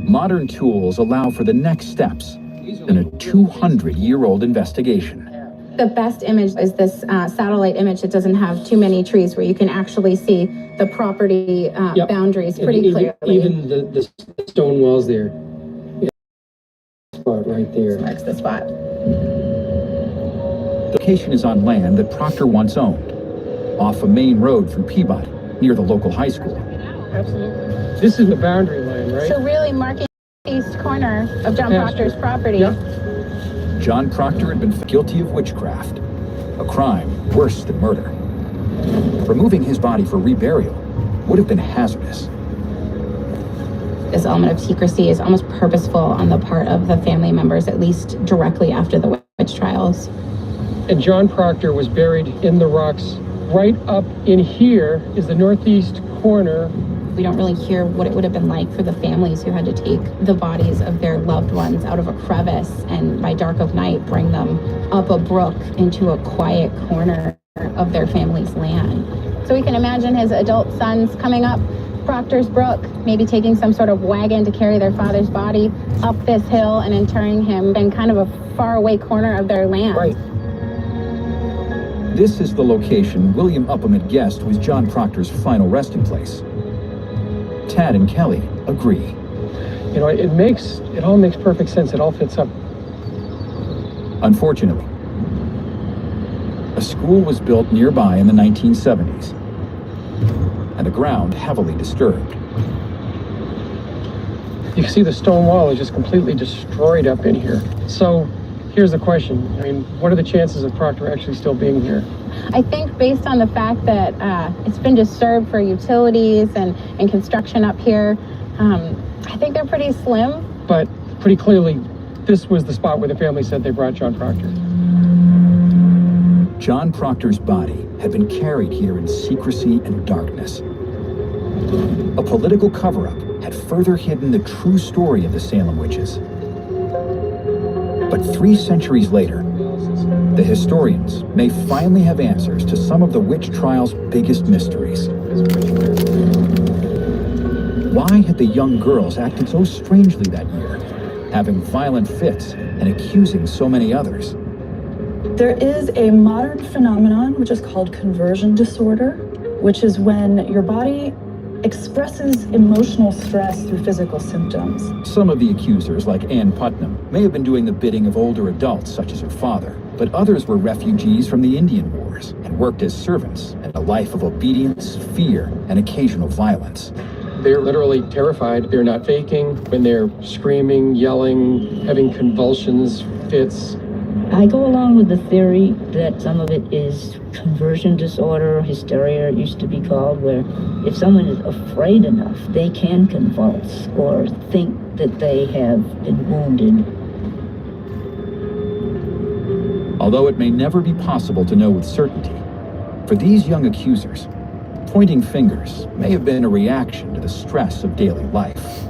Modern tools allow for the next steps in a 200-year-old investigation. The best image is this satellite image that doesn't have too many trees, where you can actually see the property boundaries pretty clearly. Even the stone walls there. Spot right there. Marks the spot. The location is on land that Proctor once owned, off a main road through Peabody, near the local high school. Absolutely. This is the boundary line, right? So really marking the east corner of John Proctor's property. Yep. John Proctor had been guilty of witchcraft, a crime worse than murder. Removing his body for reburial would have been hazardous. This element of secrecy is almost purposeful on the part of the family members, at least directly after the witch trials. And John Proctor was buried in the rocks Right up in here is the northeast corner. We don't really hear what it would have been like for the families who had to take the bodies of their loved ones out of a crevice and by dark of night bring them up a brook into a quiet corner of their family's land. So we can imagine his adult sons coming up Proctor's Brook, maybe taking some sort of wagon to carry their father's body up this hill and interring him in kind of a faraway corner of their land. Right. This is the location William Upham had guessed was John Proctor's final resting place. Tad and Kelly agree. You know, it all makes perfect sense. It all fits up. Unfortunately, a school was built nearby in the 1970s, and the ground heavily disturbed. You can see the stone wall is just completely destroyed up in here. So here's the question. I mean, what are the chances of Proctor actually still being here? I think based on the fact that it's been disturbed for utilities and construction up here, I think they're pretty slim. But pretty clearly, this was the spot where the family said they brought John Proctor. John Proctor's body had been carried here in secrecy and darkness. A political cover-up had further hidden the true story of the Salem witches. But 3 centuries later, the historians may finally have answers to some of the witch trial's biggest mysteries. Why had the young girls acted so strangely that year, having violent fits and accusing so many others? There is a modern phenomenon which is called conversion disorder, which is when your body expresses emotional stress through physical symptoms. Some of the accusers, like Ann Putnam, may have been doing the bidding of older adults, such as her father, but others were refugees from the Indian Wars and worked as servants in a life of obedience, fear, and occasional violence. They're literally terrified. They're not faking when they're screaming, yelling, having convulsions, fits. I go along with the theory that some of it is conversion disorder, hysteria it used to be called, where if someone is afraid enough, they can convulse or think that they have been wounded. Although it may never be possible to know with certainty, for these young accusers, pointing fingers may have been a reaction to the stress of daily life.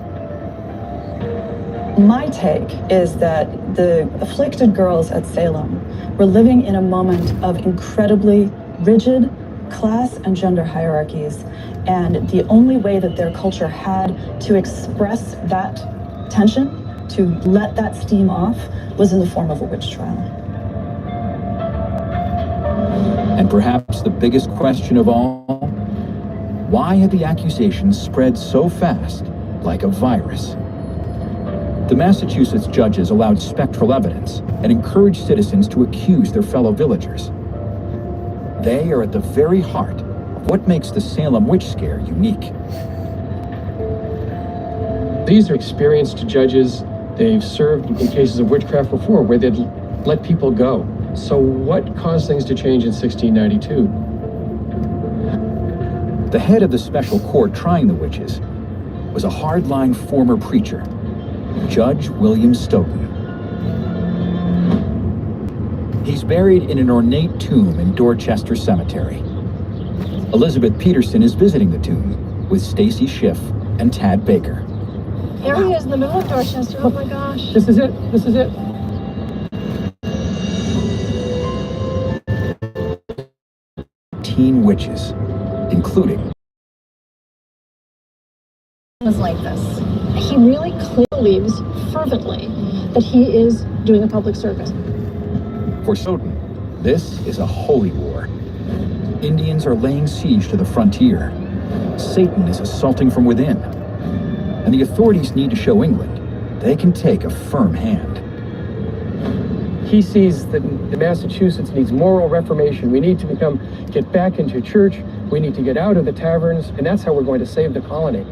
My take is that the afflicted girls at Salem were living in a moment of incredibly rigid class and gender hierarchies, and the only way that their culture had to express that tension, to let that steam off, was in the form of a witch trial. And perhaps the biggest question of all, why had the accusations spread so fast, like a virus? The Massachusetts judges allowed spectral evidence and encouraged citizens to accuse their fellow villagers. They are at the very heart of what makes the Salem witch scare unique. These are experienced judges. They've served in cases of witchcraft before where they'd let people go. So what caused things to change in 1692? The head of the special court trying the witches was a hardline former preacher, Judge William Stoughton. He's buried in an ornate tomb in Dorchester Cemetery. Elizabeth Peterson is visiting the tomb with Stacy Schiff and Tad Baker. Here he is in the middle of Dorchester. Oh my gosh. This is it. This is it. Teen witches, including Was like this. He really clearly believes fervently that he is doing a public service. For Stoughton, this is a holy war. Indians are laying siege to the frontier. Satan is assaulting from within. And the authorities need to show England they can take a firm hand. He sees that Massachusetts needs moral reformation. We need to get back into church. We need to get out of the taverns, and that's how we're going to save the colony.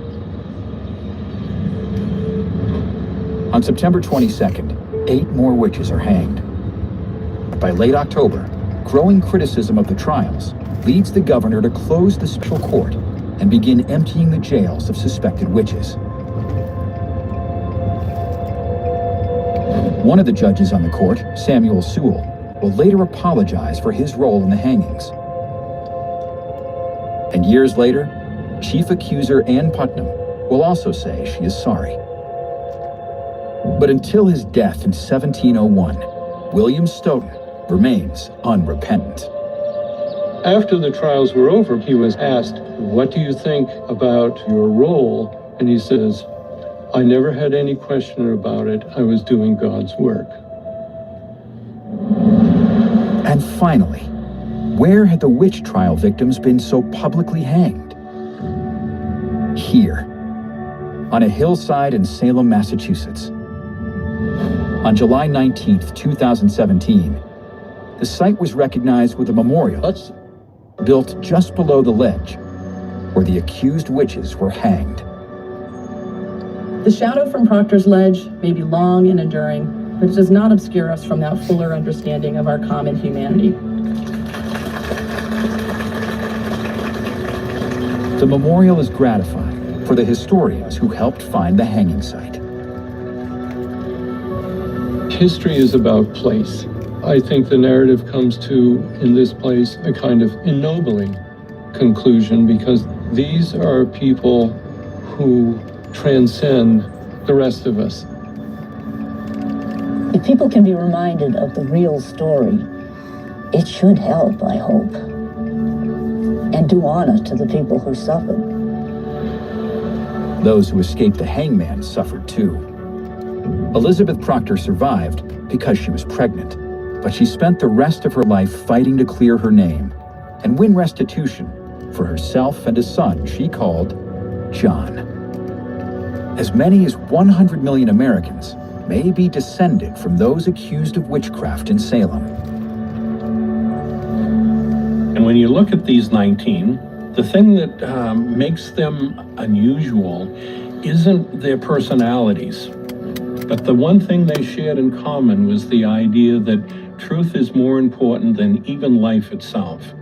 On September 22nd, 8 more witches are hanged. By late October, growing criticism of the trials leads the governor to close the special court and begin emptying the jails of suspected witches. One of the judges on the court, Samuel Sewell, will later apologize for his role in the hangings. And years later, Chief Accuser Ann Putnam will also say she is sorry. But until his death in 1701, William Stoughton remains unrepentant. After the trials were over, he was asked, "What do you think about your role?" And he says, "I never had any question about it. I was doing God's work." And finally, where had the witch trial victims been so publicly hanged? Here, on a hillside in Salem, Massachusetts. On July 19th, 2017, the site was recognized with a memorial built just below the ledge where the accused witches were hanged. The shadow from Proctor's Ledge may be long and enduring, but it does not obscure us from that fuller understanding of our common humanity. The memorial is gratifying for the historians who helped find the hanging site. History is about place. I think the narrative comes to, in this place, a kind of ennobling conclusion, because these are people who transcend the rest of us. If people can be reminded of the real story, it should help, I hope, and do honor to the people who suffered. Those who escaped the hangman suffered too. Elizabeth Proctor survived because she was pregnant, but she spent the rest of her life fighting to clear her name and win restitution for herself and a son she called John. As many as 100 million Americans may be descended from those accused of witchcraft in Salem. And when you look at these 19, the thing that makes them unusual isn't their personalities, but the one thing they shared in common was the idea that truth is more important than even life itself.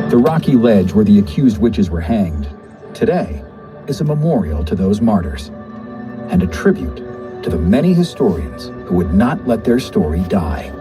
The rocky ledge where the accused witches were hanged today is a memorial to those martyrs and a tribute to the many historians who would not let their story die.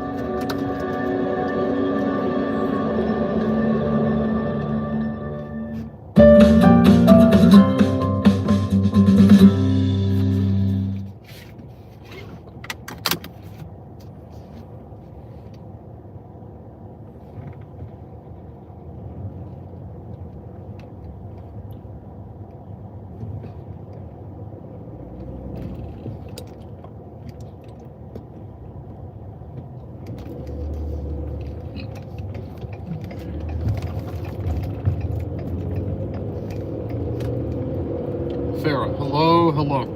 Farah, hello.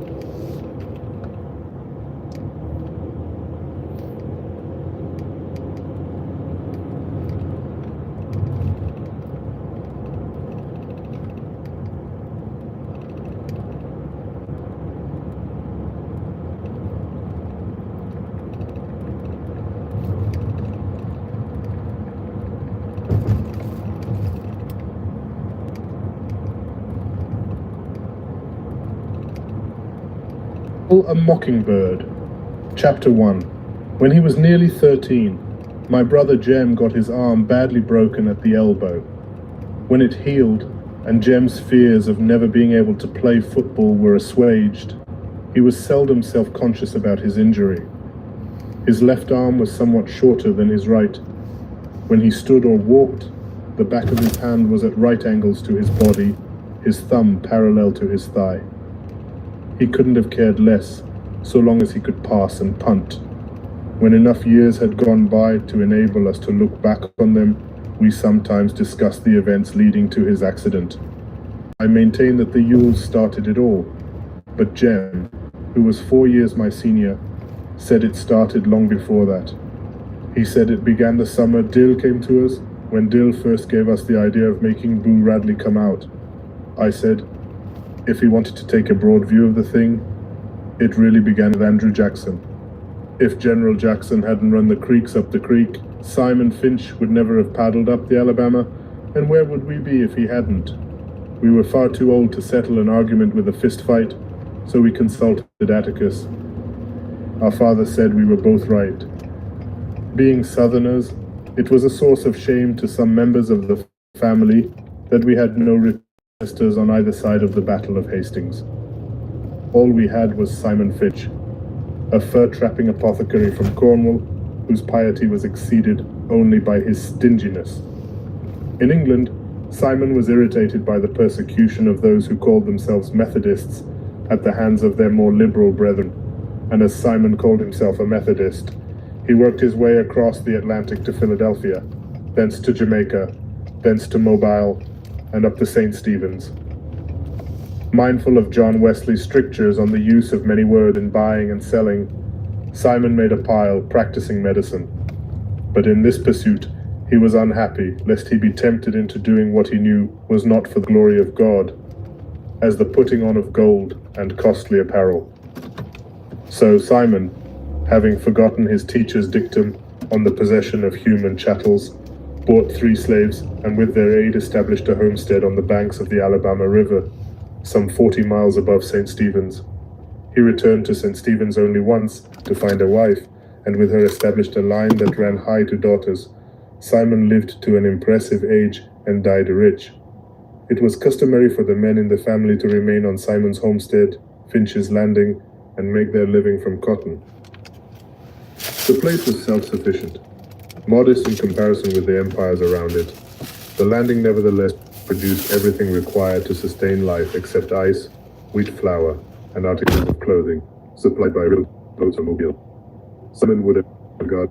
A Mockingbird. Chapter 1. When he was nearly 13, my brother Jem got his arm badly broken at the elbow. When it healed, and Jem's fears of never being able to play football were assuaged, he was seldom self-conscious about his injury. His left arm was somewhat shorter than his right. When he stood or walked, the back of his hand was at right angles to his body, his thumb parallel to his thigh. He couldn't have cared less, so long as he could pass and punt. When enough years had gone by to enable us to look back on them, we sometimes discussed the events leading to his accident. I maintain that the Yules started it all, but Jem, who was 4 years my senior, said it started long before that. He said it began the summer Dill came to us, when Dill first gave us the idea of making Boo Radley come out. I said, if he wanted to take a broad view of the thing, it really began with Andrew Jackson. If General Jackson hadn't run the creeks up the creek, Simon Finch would never have paddled up the Alabama, and where would we be if he hadn't? We were far too old to settle an argument with a fist fight, so we consulted Atticus. Our father said we were both right. Being Southerners, it was a source of shame to some members of the family that we had no sisters on either side of the Battle of Hastings. All we had was Simon Finch, a fur-trapping apothecary from Cornwall, whose piety was exceeded only by his stinginess. In England, Simon was irritated by the persecution of those who called themselves Methodists at the hands of their more liberal brethren, and as Simon called himself a Methodist, he worked his way across the Atlantic to Philadelphia, thence to Jamaica, thence to Mobile, and up to St. Stephen's. Mindful of John Wesley's strictures on the use of many words in buying and selling, Simon made a pile practicing medicine. But in this pursuit, he was unhappy lest he be tempted into doing what he knew was not for the glory of God, as the putting on of gold and costly apparel. So Simon, having forgotten his teacher's dictum on the possession of human chattels, bought 3 slaves and with their aid established a homestead on the banks of the Alabama River, some 40 miles above St. Stephen's. He returned to St. Stephen's only once to find a wife, and with her established a line that ran high to daughters. Simon lived to an impressive age and died rich. It was customary for the men in the family to remain on Simon's homestead, Finch's Landing, and make their living from cotton. The place was self-sufficient, modest in comparison with the empires around it. The landing nevertheless produced everything required to sustain life except ice, wheat flour, and articles of clothing, supplied by rail, boats, or mobile. Simon would have got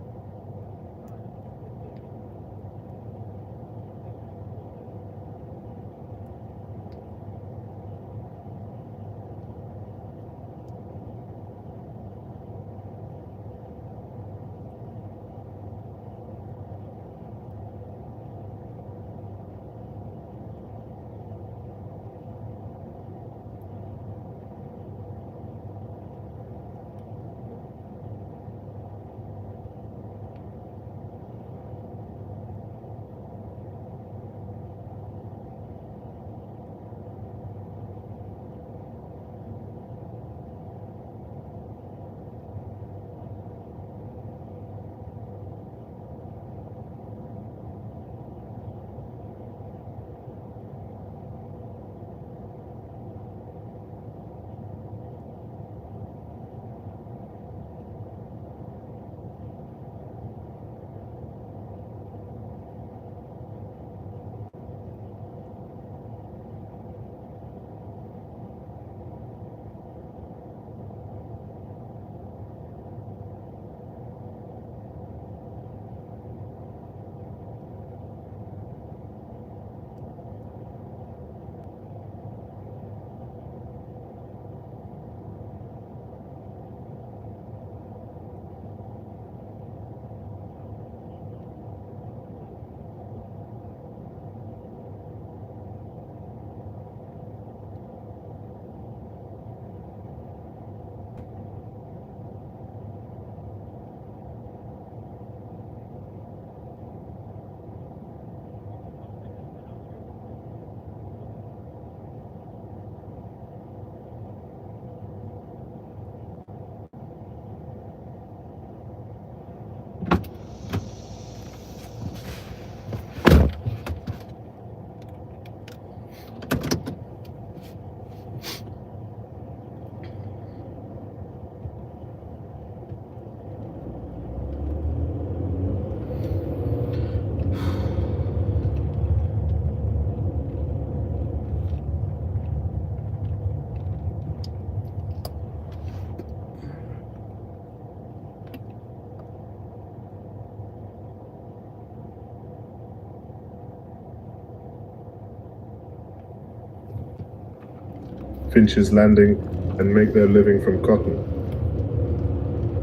Finch's Landing, and make their living from cotton.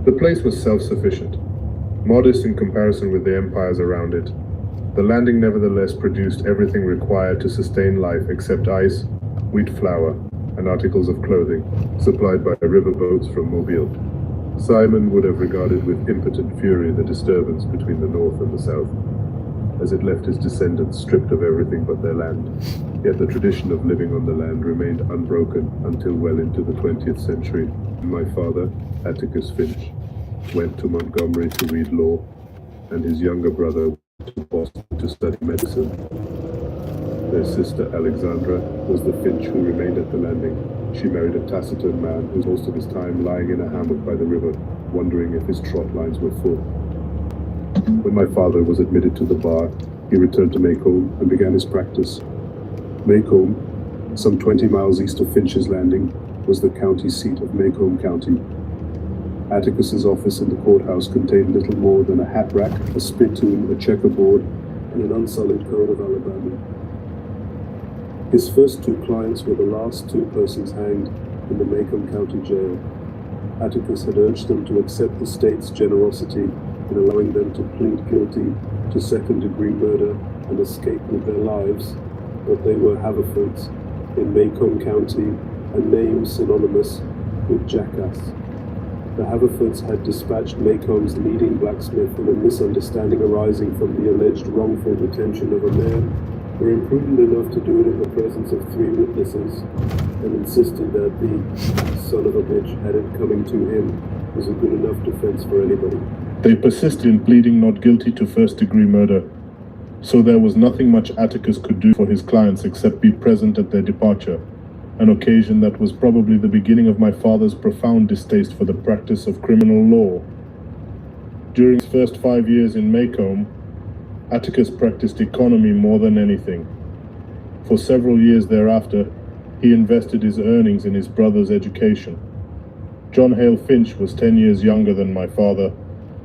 The place was self-sufficient, modest in comparison with the empires around it. The landing nevertheless produced everything required to sustain life except ice, wheat flour, and articles of clothing, supplied by river boats from Mobile. Simon would have regarded with impotent fury the disturbance between the north and the south, as it left his descendants stripped of everything but their land. Yet the tradition of living on the land remained unbroken until well into the 20th century. My father, Atticus Finch, went to Montgomery to read law, and his younger brother went to Boston to study medicine. Their sister Alexandra was the Finch who remained at the landing. She married a taciturn man who most of his time lying in a hammock by the river, wondering if his trot lines were full. When my father was admitted to the bar, he returned to Macomb and began his practice. Macomb, some 20 miles east of Finch's Landing, was the county seat of Macomb County. Atticus's office in the courthouse contained little more than a hat rack, a spittoon, a checkerboard, and an unsullied code of Alabama. His first two clients were the last two persons hanged in the Macomb County Jail. Atticus had urged them to accept the state's generosity in allowing them to plead guilty to second-degree murder and escape with their lives, but they were Haverfords in Macomb County, a name synonymous with jackass. The Haverfords had dispatched Macomb's leading blacksmith in a misunderstanding arising from the alleged wrongful detention of a man, were imprudent enough to do it in the presence of 3 witnesses, and insisted that the son of a bitch had it coming to him was a good enough defense for anybody. They persisted in pleading not guilty to first-degree murder, so there was nothing much Atticus could do for his clients except be present at their departure, an occasion that was probably the beginning of my father's profound distaste for the practice of criminal law. During his first 5 years in Macomb, Atticus practiced economy more than anything. For several years thereafter, he invested his earnings in his brother's education. John Hale Finch was 10 years younger than my father,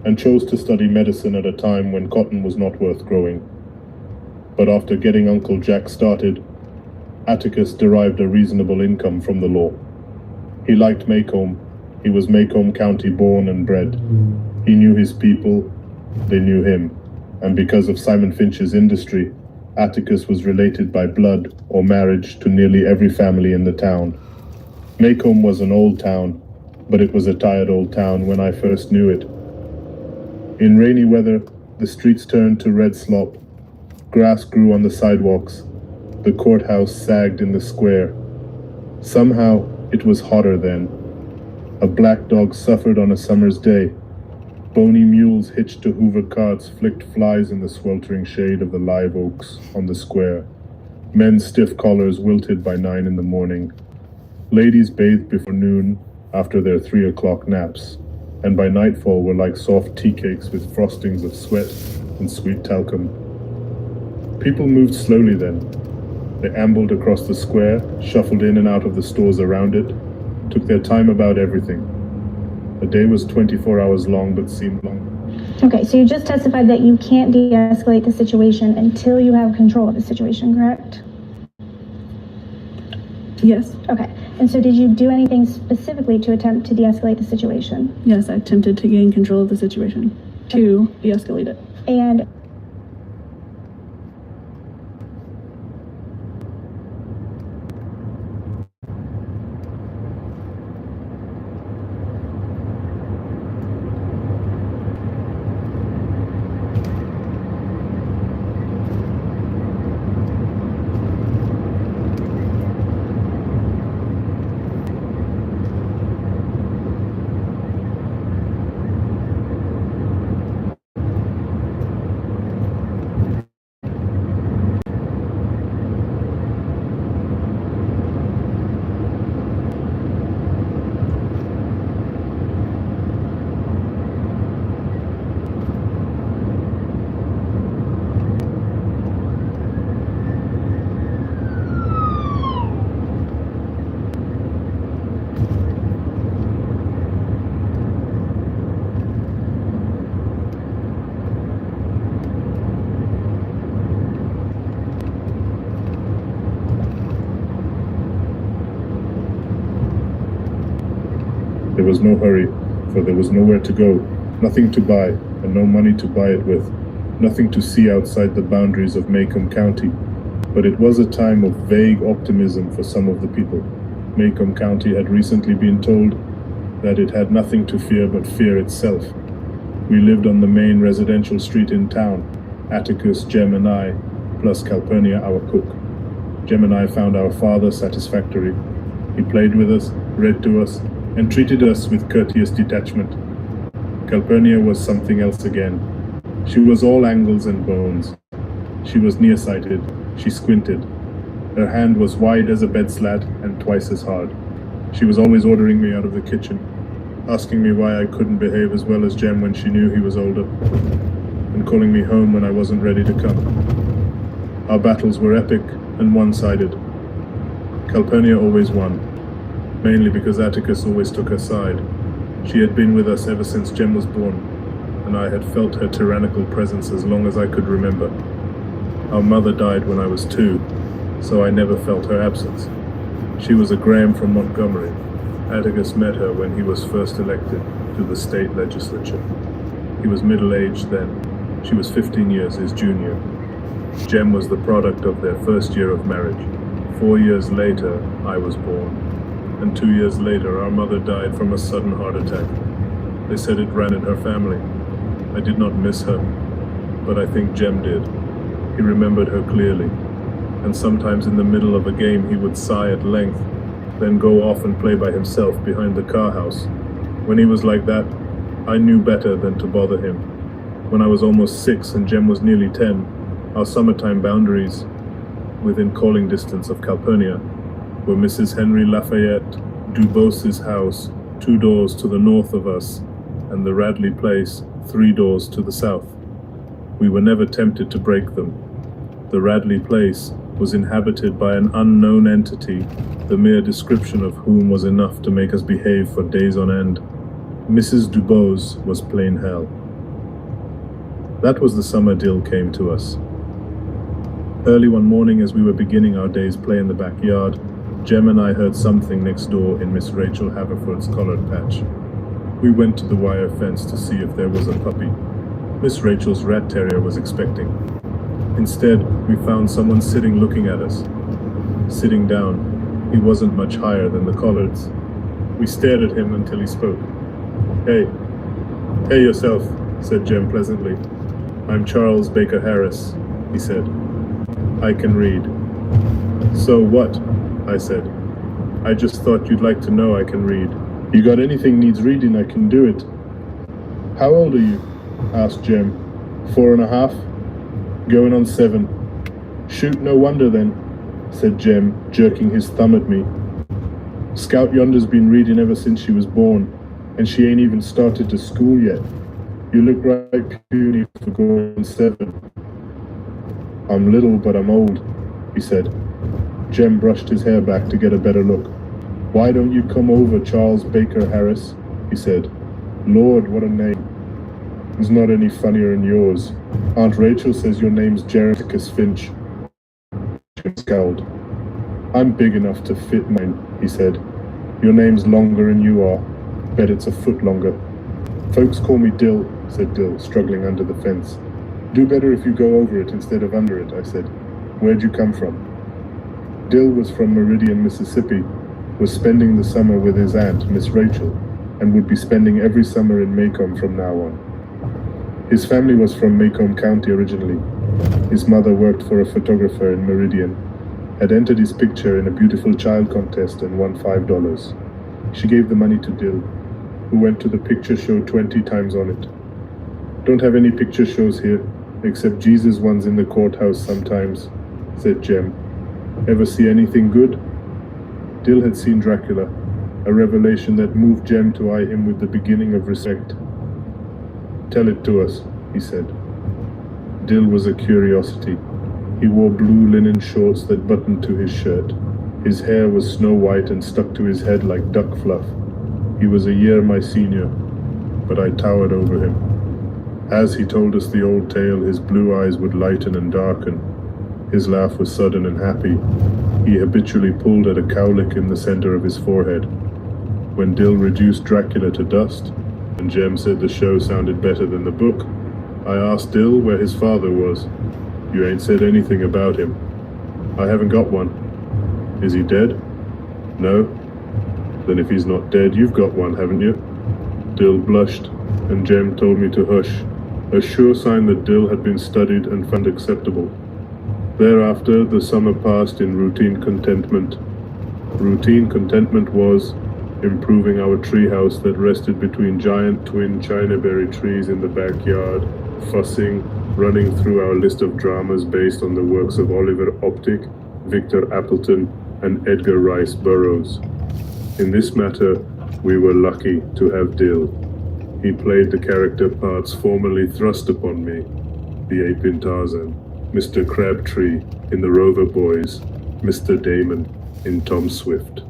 and chose to study medicine at a time when cotton was not worth growing. But after getting Uncle Jack started, Atticus derived a reasonable income from the law. He liked Macomb. He was Macomb County born and bred. He knew his people, they knew him, and because of Simon Finch's industry, Atticus was related by blood or marriage to nearly every family in the town. Macomb was an old town, but it was a tired old town when I first knew it. In rainy weather, the streets turned to red slop. Grass grew on the sidewalks. The courthouse sagged in the square. Somehow, it was hotter then. A black dog suffered on a summer's day. Bony mules hitched to Hoover carts flicked flies in the sweltering shade of the live oaks on the square. Men's stiff collars wilted by 9 in the morning. Ladies bathed before noon after their 3 o'clock naps, and by nightfall were like soft tea cakes with frostings of sweat and sweet talcum. People moved slowly then. They ambled across the square, shuffled in and out of the stores around it, took their time about everything. The day was 24 hours long, but seemed long. Okay, so you just testified that you can't de-escalate the situation until you have control of the situation, correct? Yes. Okay, and so did you do anything specifically to attempt to de-escalate the situation? Yes, I attempted to gain control of the situation to de-escalate it. And was no hurry, for there was nowhere to go, nothing to buy, and no money to buy it with, nothing to see outside the boundaries of Macomb County. But it was a time of vague optimism for some of the people. Macomb County had recently been told that it had nothing to fear but fear itself. We lived on the main residential street in town, Atticus, Jem, and I, plus Calpurnia, our cook. Jem and I found our father satisfactory. He played with us, read to us, and treated us with courteous detachment. Calpurnia was something else again. She was all angles and bones. She was nearsighted. She squinted. Her hand was wide as a bed slat and twice as hard. She was always ordering me out of the kitchen, asking me why I couldn't behave as well as Jem when she knew he was older, and calling me home when I wasn't ready to come. Our battles were epic and one-sided. Calpurnia always won, mainly because Atticus always took her side. She had been with us ever since Jem was born, and I had felt her tyrannical presence as long as I could remember. Our mother died when I was 2, so I never felt her absence. She was a Graham from Montgomery. Atticus met her when he was first elected to the state legislature. He was middle-aged then. She was 15 years his junior. Jem was the product of their first year of marriage. 4 years later, I was born. And 2 years later, our mother died from a sudden heart attack. They said it ran in her family. I did not miss her, but I think Jem did. He remembered her clearly, and sometimes in the middle of a game he would sigh at length, then go off and play by himself behind the car house. When he was like that, I knew better than to bother him. When I was almost 6 and Jem was nearly 10, our summertime boundaries, within calling distance of Calpurnia, were Mrs. Henry Lafayette Dubos's house, 2 doors to the north of us, and the Radley place, 3 doors to the south. We were never tempted to break them. The Radley place was inhabited by an unknown entity, the mere description of whom was enough to make us behave for days on end. Mrs. Dubose was plain hell. That was the summer Dill came to us. Early one morning as we were beginning our day's play in the backyard, Jem and I heard something next door in Miss Rachel Haverford's collared patch. We went to the wire fence to see if there was a puppy. Miss Rachel's rat terrier was expecting. Instead, we found someone sitting looking at us. Sitting down, he wasn't much higher than the collards. We stared at him until he spoke. Hey yourself, said Jem pleasantly. I'm Charles Baker Harris, he said. I can read. So what? I said. I just thought you'd like to know I can read. You got anything needs reading, I can do it. How old are you? Asked Jem. 4.5? Going on 7. Shoot, no wonder then, said Jem, jerking his thumb at me. Scout yonder's been reading ever since she was born, and she ain't even started to school yet. You look right puny for going 7. I'm little, but I'm old, he said. Jem brushed his hair back to get a better look. Why don't you come over, Charles Baker Harris, he said. Lord, what a name. It's not any funnier than yours. Aunt Rachel says your name's Jeraticus Finch. Jem scowled. I'm big enough to fit mine, he said. Your name's longer than you are. Bet it's a foot longer. Folks call me Dill, said Dill, struggling under the fence. Do better if you go over it instead of under it, I said. Where'd you come from? Dill was from Meridian, Mississippi, was spending the summer with his aunt, Miss Rachel, and would be spending every summer in Macomb from now on. His family was from Macomb County originally. His mother worked for a photographer in Meridian, had entered his picture in a beautiful child contest and won $5. She gave the money to Dill, who went to the picture show 20 times on it. Don't have any picture shows here, except Jesus ones in the courthouse sometimes, said Jem. Ever see anything good? Dill had seen Dracula, a revelation that moved Jem to eye him with the beginning of respect. Tell it to us, he said. Dill was a curiosity. He wore blue linen shorts that buttoned to his shirt. His hair was snow white and stuck to his head like duck fluff. He was a year my senior, but I towered over him. As he told us the old tale, his blue eyes would lighten and darken. His laugh was sudden and happy. He habitually pulled at a cowlick in the center of his forehead. When Dill reduced Dracula to dust, and Jem said the show sounded better than the book, I asked Dill where his father was. You ain't said anything about him. I haven't got one. Is he dead? No? Then if he's not dead, you've got one, haven't you? Dill blushed, and Jem told me to hush, a sure sign that Dill had been studied and found acceptable. Thereafter, the summer passed in routine contentment. Routine contentment was improving our treehouse that rested between giant twin chinaberry trees in the backyard, fussing, running through our list of dramas based on the works of Oliver Optic, Victor Appleton, and Edgar Rice Burroughs. In this matter, we were lucky to have Dill. He played the character parts formerly thrust upon me, the ape in Tarzan, Mr. Crabtree in The Rover Boys, Mr. Damon in Tom Swift.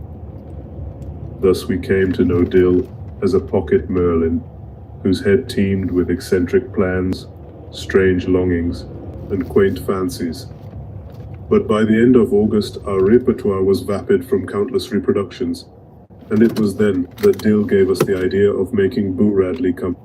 Thus we came to know Dill as a pocket Merlin, whose head teemed with eccentric plans, strange longings, and quaint fancies. But by the end of August, our repertoire was vapid from countless reproductions, and it was then that Dill gave us the idea of making Boo Radley come.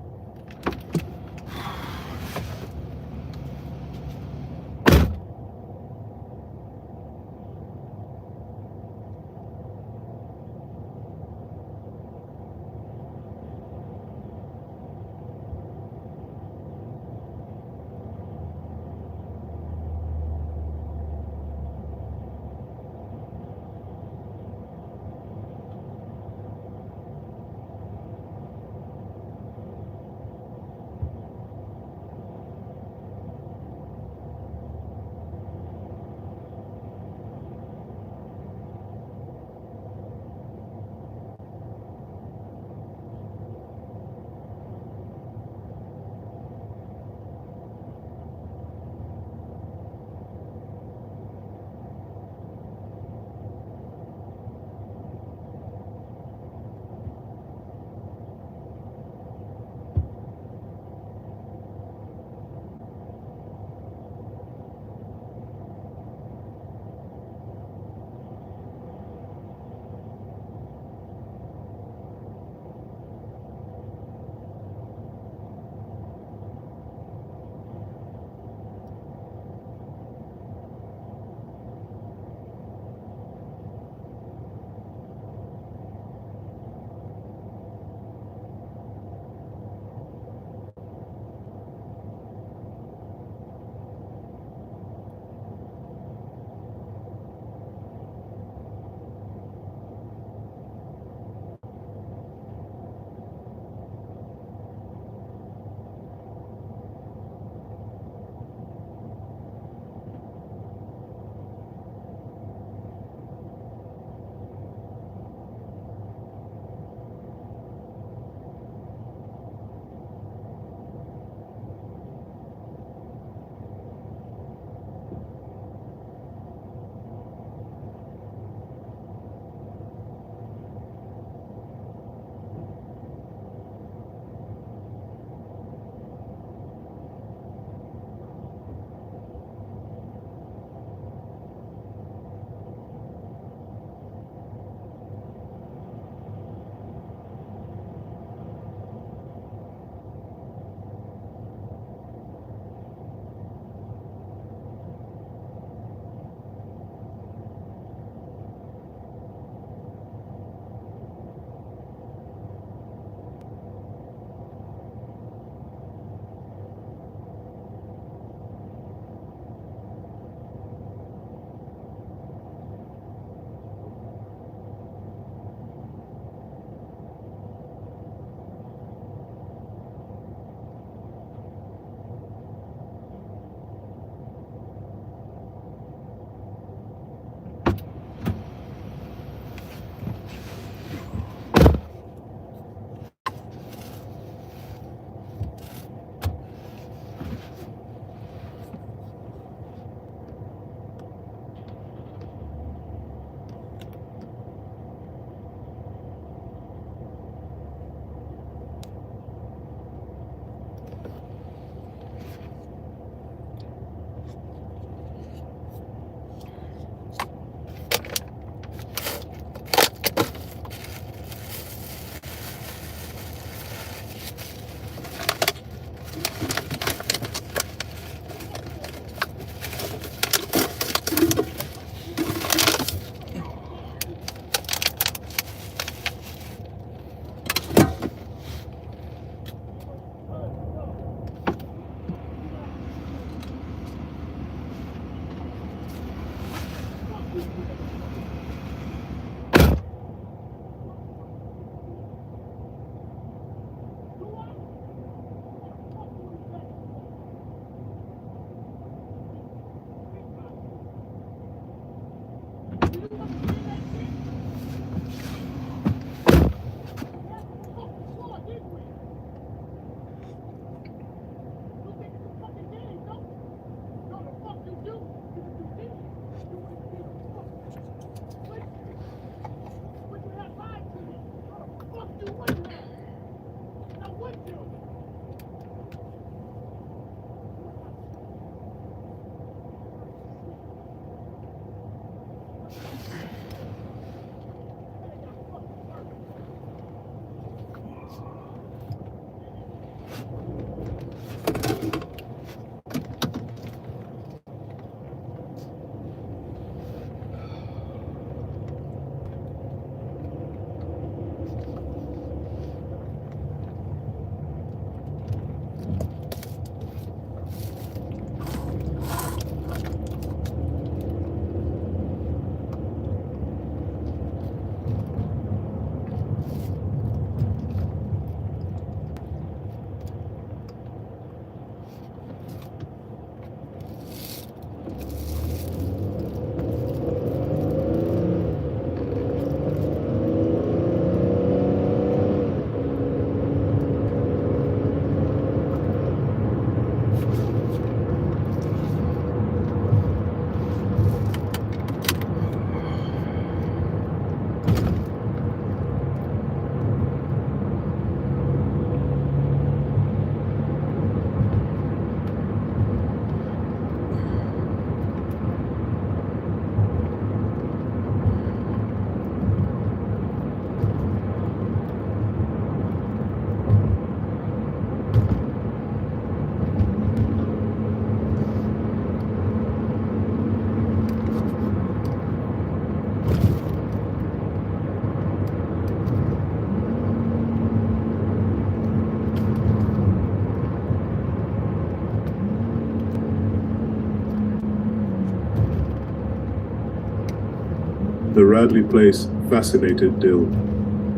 The Radley place fascinated Dill.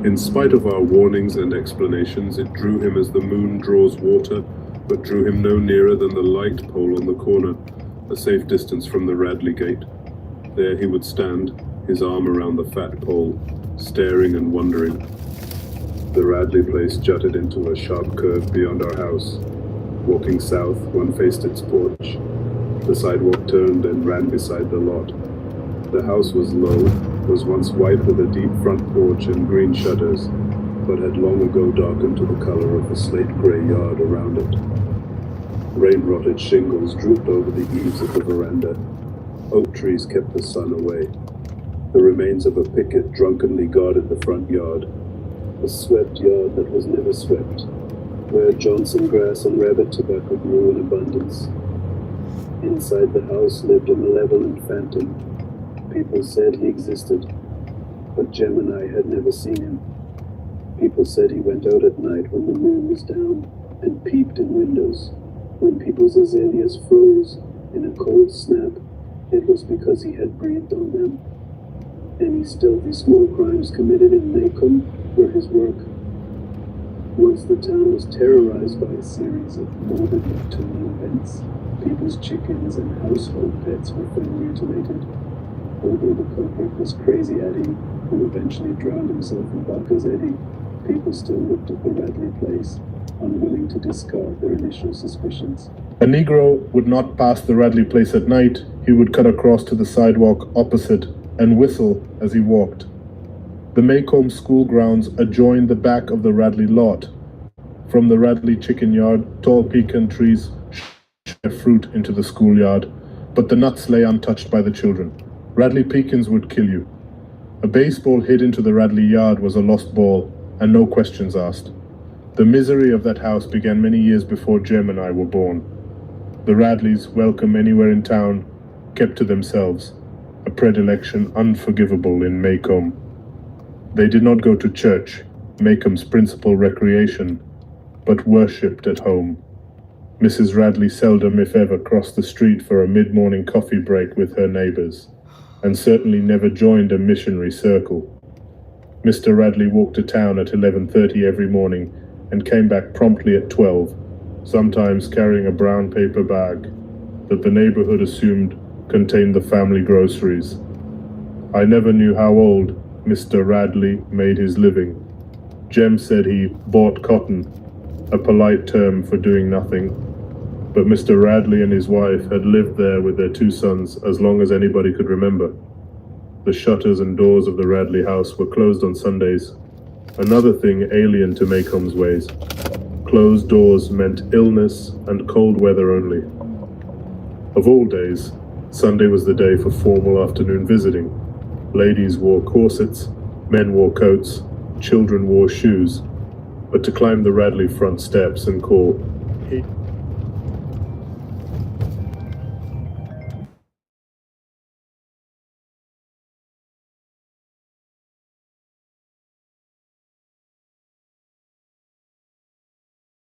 In spite of our warnings and explanations, it drew him as the moon draws water, but drew him no nearer than the light pole on the corner, a safe distance from the Radley gate. There he would stand, his arm around the fat pole, staring and wondering. The Radley place jutted into a sharp curve beyond our house. Walking south, one faced its porch. The sidewalk turned and ran beside the lot. The house was low, was once white with a deep front porch and green shutters, but had long ago darkened to the color of the slate-gray yard around it. Rain-rotted shingles drooped over the eaves of the veranda. Oak trees kept the sun away. The remains of a picket drunkenly guarded the front yard, a swept yard that was never swept, where Johnson grass and rabbit tobacco grew in abundance. Inside the house lived a malevolent phantom. People said he existed, but Jem and I had never seen him. People said he went out at night when the moon was down and peeped in windows. When people's azaleas froze in a cold snap, it was because he had breathed on them. Any stealthy small crimes committed in Macomb were his work. Once the town was terrorized by a series of morbid nocturnal events. People's chickens and household pets were found mutilated. Although the culprit was Crazy Eddie, who eventually drowned himself in Barker's Eddy, people still looked at the Radley place, unwilling to discard their initial suspicions. A Negro would not pass the Radley place at night. He would cut across to the sidewalk opposite and whistle as he walked. The Macomb school grounds adjoined the back of the Radley lot. From the Radley chicken yard, tall pecan trees shoot their fruit into the schoolyard, but the nuts lay untouched by the children. Radley pecans would kill you. A baseball hit into the Radley yard was a lost ball, and no questions asked. The misery of that house began many years before Jem and I were born. The Radleys, welcome anywhere in town, kept to themselves, a predilection unforgivable in Macomb. They did not go to church, Macomb's principal recreation, but worshipped at home. Mrs. Radley seldom, if ever, crossed the street for a mid-morning coffee break with her neighbors. and certainly never joined a missionary circle. Mr. Radley walked to town at 11:30 every morning and came back promptly at 12, sometimes carrying a brown paper bag that the neighborhood assumed contained the family groceries. I never knew how old Mr. Radley made his living. Jem said he bought cotton, a polite term for doing nothing, but Mr. Radley and his wife had lived there with their 2 sons as long as anybody could remember. The shutters and doors of the Radley house were closed on Sundays, another thing alien to Maycomb's ways. Closed doors meant illness and cold weather only. Of all days, Sunday was the day for formal afternoon visiting. Ladies wore corsets, men wore coats, children wore shoes. But to climb the Radley front steps and call, "Hey,"